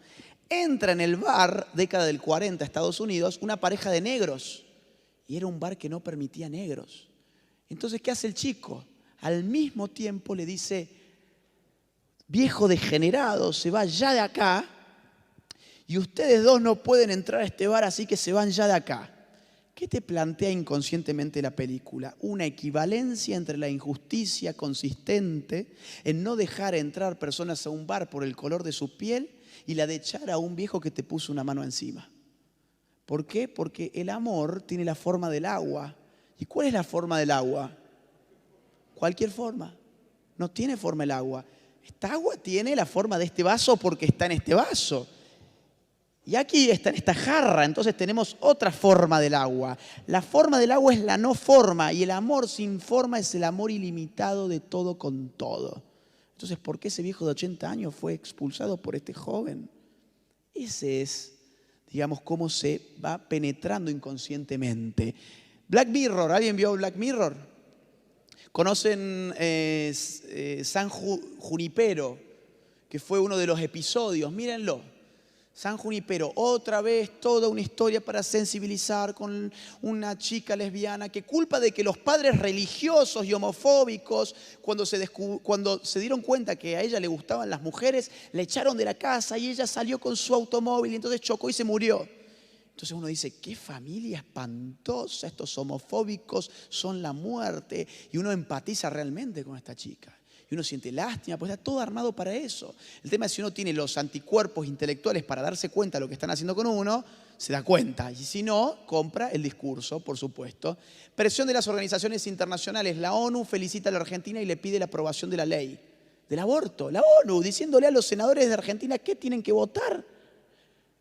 entra en el bar, década del 40, Estados Unidos, una pareja de negros. Y era un bar que no permitía negros. Entonces, ¿qué hace el chico? Al mismo tiempo le dice: viejo degenerado, se va ya de acá. Y ustedes dos no pueden entrar a este bar, así que se van ya de acá. ¿Qué te plantea inconscientemente la película? Una equivalencia entre la injusticia consistente en no dejar entrar personas a un bar por el color de su piel y la de echar a un viejo que te puso una mano encima. ¿Por qué? Porque el amor tiene la forma del agua. ¿Y cuál es la forma del agua? Cualquier forma. No tiene forma el agua. Esta agua tiene la forma de este vaso porque está en este vaso. Y aquí está en esta jarra, entonces tenemos otra forma del agua. La forma del agua es la no forma y el amor sin forma es el amor ilimitado de todo con todo. Entonces, ¿por qué ese viejo de 80 años fue expulsado por este joven? Ese es, digamos, cómo se va penetrando inconscientemente. Black Mirror, ¿alguien vio Black Mirror? ¿Conocen San Junipero, que fue uno de los episodios? Mírenlo. San Junipero, otra vez toda una historia para sensibilizar con una chica lesbiana que culpa de que los padres religiosos y homofóbicos, cuando se dieron cuenta que a ella le gustaban las mujeres, la echaron de la casa y ella salió con su automóvil y entonces chocó y se murió. Entonces uno dice, qué familia espantosa, estos homofóbicos son la muerte. Y uno empatiza realmente con esta chica. Y uno siente lástima, pues está todo armado para eso. El tema es si uno tiene los anticuerpos intelectuales para darse cuenta de lo que están haciendo con uno, se da cuenta. Y si no, compra el discurso, por supuesto. Presión de las organizaciones internacionales. La ONU felicita a la Argentina y le pide la aprobación de la ley del aborto. La ONU diciéndole a los senadores de Argentina qué tienen que votar.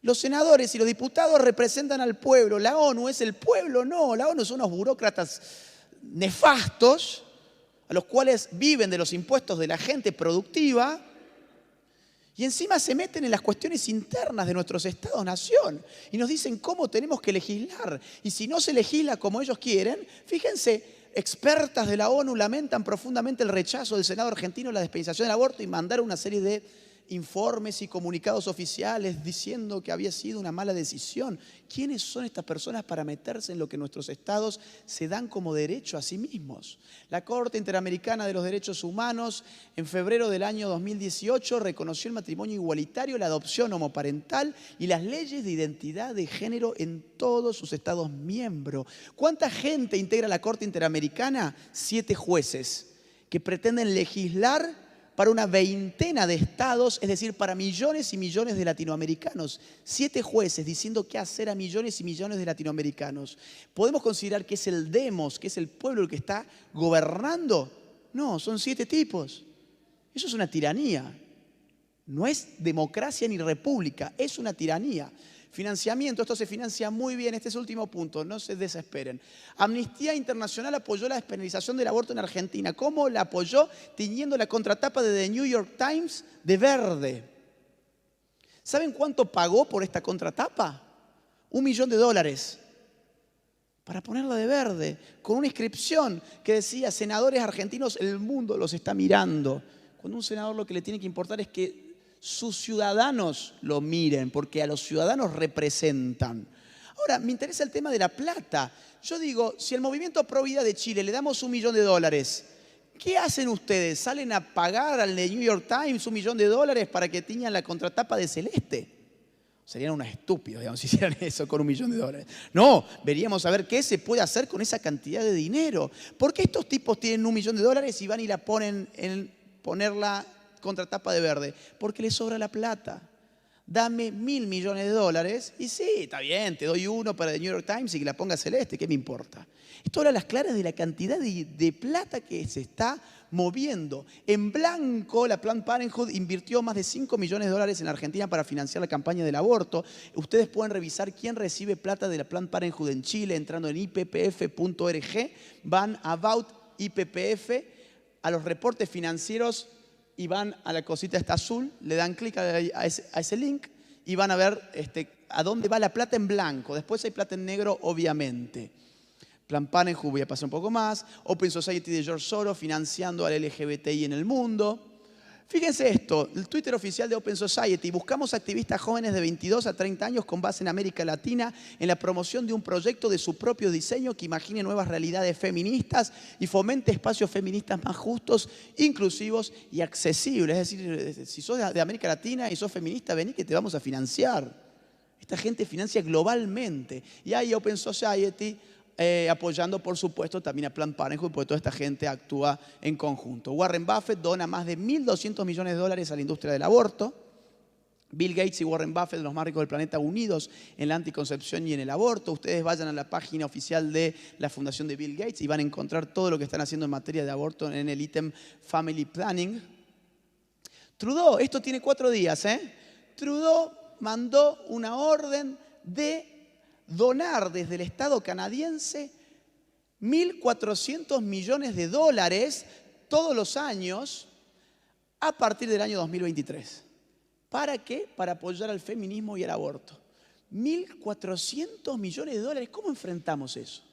Los senadores y los diputados representan al pueblo. La ONU es el pueblo, no. La ONU son unos burócratas nefastos a los cuales viven de los impuestos de la gente productiva y encima se meten en las cuestiones internas de nuestros estados-nación y nos dicen cómo tenemos que legislar. Y si no se legisla como ellos quieren, fíjense, expertas de la ONU lamentan profundamente el rechazo del Senado argentino a la despenalización del aborto y mandaron una serie de informes y comunicados oficiales diciendo que había sido una mala decisión. ¿Quiénes son estas personas para meterse en lo que nuestros estados se dan como derecho a sí mismos? La Corte Interamericana de los Derechos Humanos en febrero del año 2018 reconoció el matrimonio igualitario, la adopción homoparental y las leyes de identidad de género en todos sus estados miembros. ¿Cuánta gente integra la Corte Interamericana? 7 jueces que pretenden legislar para una veintena de estados, es decir, para millones y millones de latinoamericanos. 7 jueces diciendo qué hacer a millones y millones de latinoamericanos. ¿Podemos considerar que es el demos, que es el pueblo el que está gobernando? No, son 7 tipos. Eso es una tiranía. No es democracia ni república, es una tiranía. Financiamiento, esto se financia muy bien, este es el último punto, no se desesperen. Amnistía Internacional apoyó la despenalización del aborto en Argentina. ¿Cómo la apoyó? Tiñendo la contratapa de The New York Times de verde. ¿Saben cuánto pagó por esta contratapa? $1 millón. Para ponerla de verde, con una inscripción que decía, senadores argentinos, el mundo los está mirando. Cuando un senador lo que le tiene que importar es que sus ciudadanos lo miren, porque a los ciudadanos representan. Ahora, me interesa el tema de la plata. Yo digo, si al movimiento Pro Vida de Chile le damos $1 millón, ¿qué hacen ustedes? ¿Salen a pagar al New York Times $1 millón para que tiñan la contratapa de celeste? Serían unos estúpidos, digamos, si hicieran eso con $1 millón. No, veríamos a ver qué se puede hacer con esa cantidad de dinero. ¿Por qué estos tipos tienen $1 millón y van y la ponen en ponerla contratapa de verde? Porque les sobra la plata. Dame $1.000 millones y sí, está bien, te doy uno para The New York Times y que la ponga celeste, ¿qué me importa? Esto habla a las claras de la cantidad de plata que se está moviendo. En blanco, la Planned Parenthood invirtió más de $5 millones en Argentina para financiar la campaña del aborto. Ustedes pueden revisar quién recibe plata de la Planned Parenthood en Chile entrando en ippf.org. Van a About IPPF, a los reportes financieros y van a la cosita esta azul, le dan clic a ese link y van a ver a dónde va la plata en blanco. Después hay plata en negro, obviamente. Planned Parenthood, voy a pasar un poco más. Open Society de George Soros financiando al LGBTI en el mundo. Fíjense esto, el Twitter oficial de Open Society. Buscamos activistas jóvenes de 22 a 30 años con base en América Latina en la promoción de un proyecto de su propio diseño que imagine nuevas realidades feministas y fomente espacios feministas más justos, inclusivos y accesibles. Es decir, si sos de América Latina y sos feminista, vení que te vamos a financiar. Esta gente financia globalmente. Y hay Open Society apoyando, por supuesto, también a Planned Parenthood, porque toda esta gente actúa en conjunto. Warren Buffett dona más de $1.200 millones a la industria del aborto. Bill Gates y Warren Buffett, los más ricos del planeta, unidos en la anticoncepción y en el aborto. Ustedes vayan a la página oficial de la fundación de Bill Gates y van a encontrar todo lo que están haciendo en materia de aborto en el ítem Family Planning. Trudeau, esto tiene 4 días, Trudeau mandó una orden de donar desde el Estado canadiense 1.400 millones de dólares todos los años a partir del año 2023. ¿Para qué? Para apoyar al feminismo y el aborto. 1.400 millones de dólares. ¿Cómo enfrentamos eso?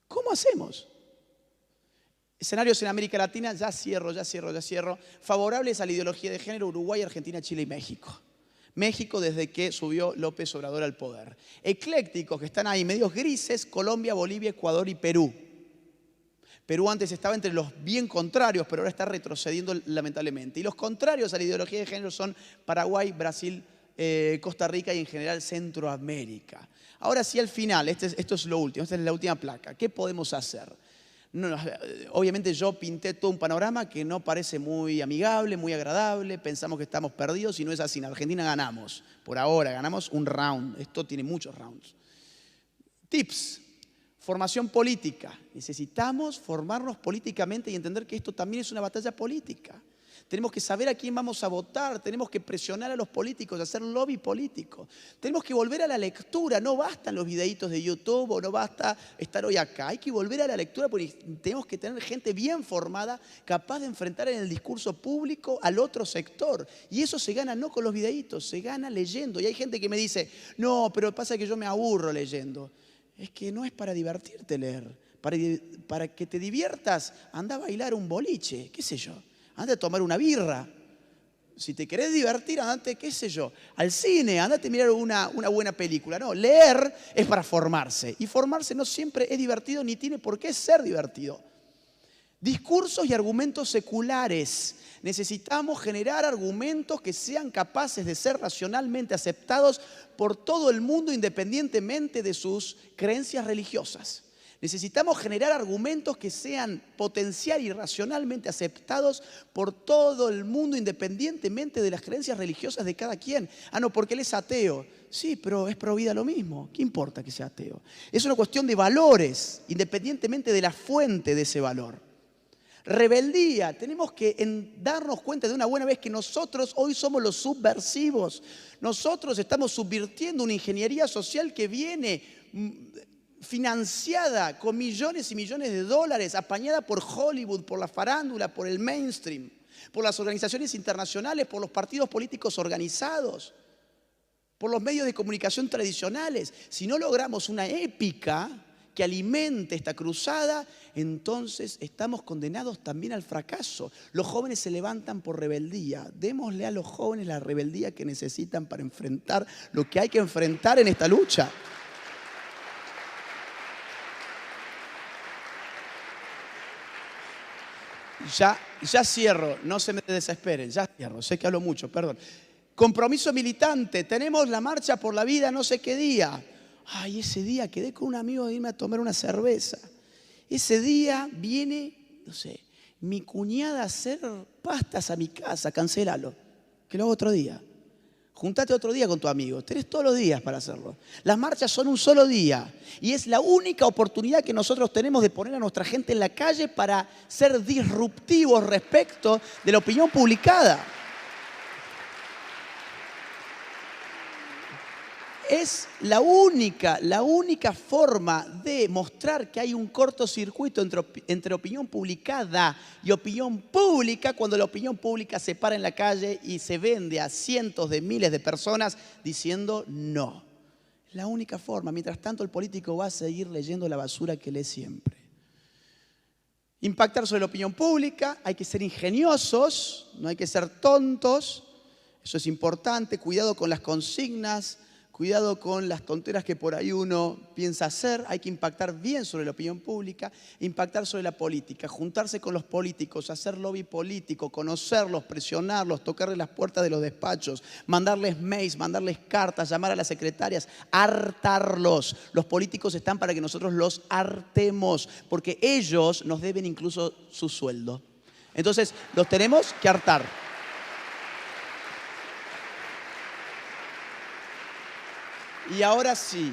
¿Cómo hacemos? Escenarios en América Latina, ya cierro. Favorables a la ideología de género: Uruguay, Argentina, Chile y México. México desde que subió López Obrador al poder. Eclécticos que están ahí, medios grises: Colombia, Bolivia, Ecuador y Perú. Perú antes estaba entre los bien contrarios, pero ahora está retrocediendo lamentablemente. Y los contrarios a la ideología de género son Paraguay, Brasil, Costa Rica y en general Centroamérica. Ahora sí, al final, esto es lo último, esta es la última placa. ¿Qué podemos hacer? No, obviamente yo pinté todo un panorama que no parece muy amigable, muy agradable. Pensamos que estamos perdidos y no es así. En Argentina ganamos. Por ahora ganamos un round. Esto tiene muchos rounds. Tips. Formación política. Necesitamos formarnos políticamente y entender que esto también es una batalla política. Tenemos que saber a quién vamos a votar, tenemos que presionar a los políticos, hacer lobby político. Tenemos que volver a la lectura, no bastan los videitos de YouTube o no basta estar hoy acá. Hay que volver a la lectura porque tenemos que tener gente bien formada, capaz de enfrentar en el discurso público al otro sector. Y eso se gana no con los videitos, se gana leyendo. Y hay gente que me dice, no, pero pasa que yo me aburro leyendo. Es que no es para divertirte leer. Para que te diviertas, anda a bailar un boliche, qué sé yo. Anda a tomar una birra. Si te querés divertir, andate, qué sé yo, al cine, andate a mirar una buena película. No, leer es para formarse. Y formarse no siempre es divertido ni tiene por qué ser divertido. Discursos y argumentos seculares. Necesitamos generar argumentos que sean capaces de ser racionalmente aceptados por todo el mundo independientemente de sus creencias religiosas. Necesitamos generar argumentos que sean potencial y racionalmente aceptados por todo el mundo independientemente de las creencias religiosas de cada quien. Ah, no, porque él es ateo. Sí, pero es pro vida lo mismo. ¿Qué importa que sea ateo? Es una cuestión de valores, independientemente de la fuente de ese valor. Rebeldía. Tenemos que darnos cuenta de una buena vez que nosotros hoy somos los subversivos. Nosotros estamos subvirtiendo una ingeniería social que viene financiada con millones y millones de dólares, apañada por Hollywood, por la farándula, por el mainstream, por las organizaciones internacionales, por los partidos políticos organizados, por los medios de comunicación tradicionales. Si no logramos una épica que alimente esta cruzada, entonces estamos condenados también al fracaso. Los jóvenes se levantan por rebeldía. Démosle a los jóvenes la rebeldía que necesitan para enfrentar lo que hay que enfrentar en esta lucha. Ya cierro, no se me desesperen, ya cierro, sé que hablo mucho, perdón. Compromiso militante, tenemos la marcha por la vida no sé qué día. Ay, ese día quedé con un amigo de irme a tomar una cerveza. Ese día viene, no sé, mi cuñada a hacer pastas a mi casa, cancélalo, que lo hago otro día. Juntate otro día con tu amigo, tenés todos los días para hacerlo. Las marchas son un solo día y es la única oportunidad que nosotros tenemos de poner a nuestra gente en la calle para ser disruptivos respecto de la opinión publicada. Es la única forma de mostrar que hay un cortocircuito entre opinión publicada y opinión pública cuando la opinión pública se para en la calle y se vende a cientos de miles de personas diciendo no. La única forma. Mientras tanto, el político va a seguir leyendo la basura que lee siempre. Impactar sobre la opinión pública, hay que ser ingeniosos, no hay que ser tontos. Eso es importante. Cuidado con las consignas. Cuidado con las tonteras que por ahí uno piensa hacer. Hay que impactar bien sobre la opinión pública, impactar sobre la política, juntarse con los políticos, hacer lobby político, conocerlos, presionarlos, tocarles las puertas de los despachos, mandarles mails, mandarles cartas, llamar a las secretarias, hartarlos. Los políticos están para que nosotros los hartemos, porque ellos nos deben incluso su sueldo. Entonces, los tenemos que hartar. Y ahora sí,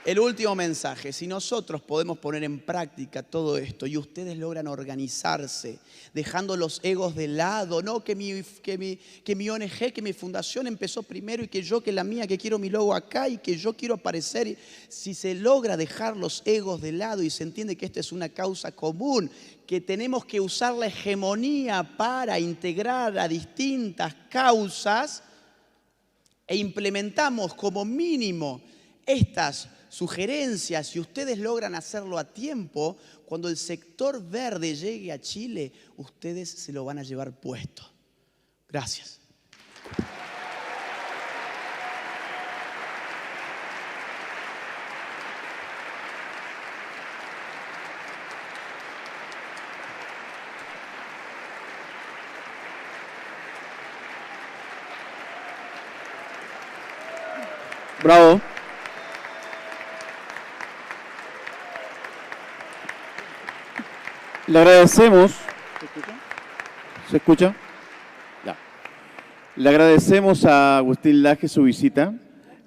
El último mensaje, si nosotros podemos poner en práctica todo esto y ustedes logran organizarse, dejando los egos de lado, no que mi ONG, que mi fundación empezó primero y que yo, que la mía, que quiero mi logo acá y que yo quiero aparecer. Si se logra dejar los egos de lado y se entiende que esta es una causa común, que tenemos que usar la hegemonía para integrar a distintas causas e implementamos como mínimo estas sugerencias, si ustedes logran hacerlo a tiempo, cuando el sector verde llegue a Chile, ustedes se lo van a llevar puesto. Gracias. Bravo. Le agradecemos. ¿Se escucha? ¿Se escucha? Ya. Le agradecemos a Agustín Laje su visita.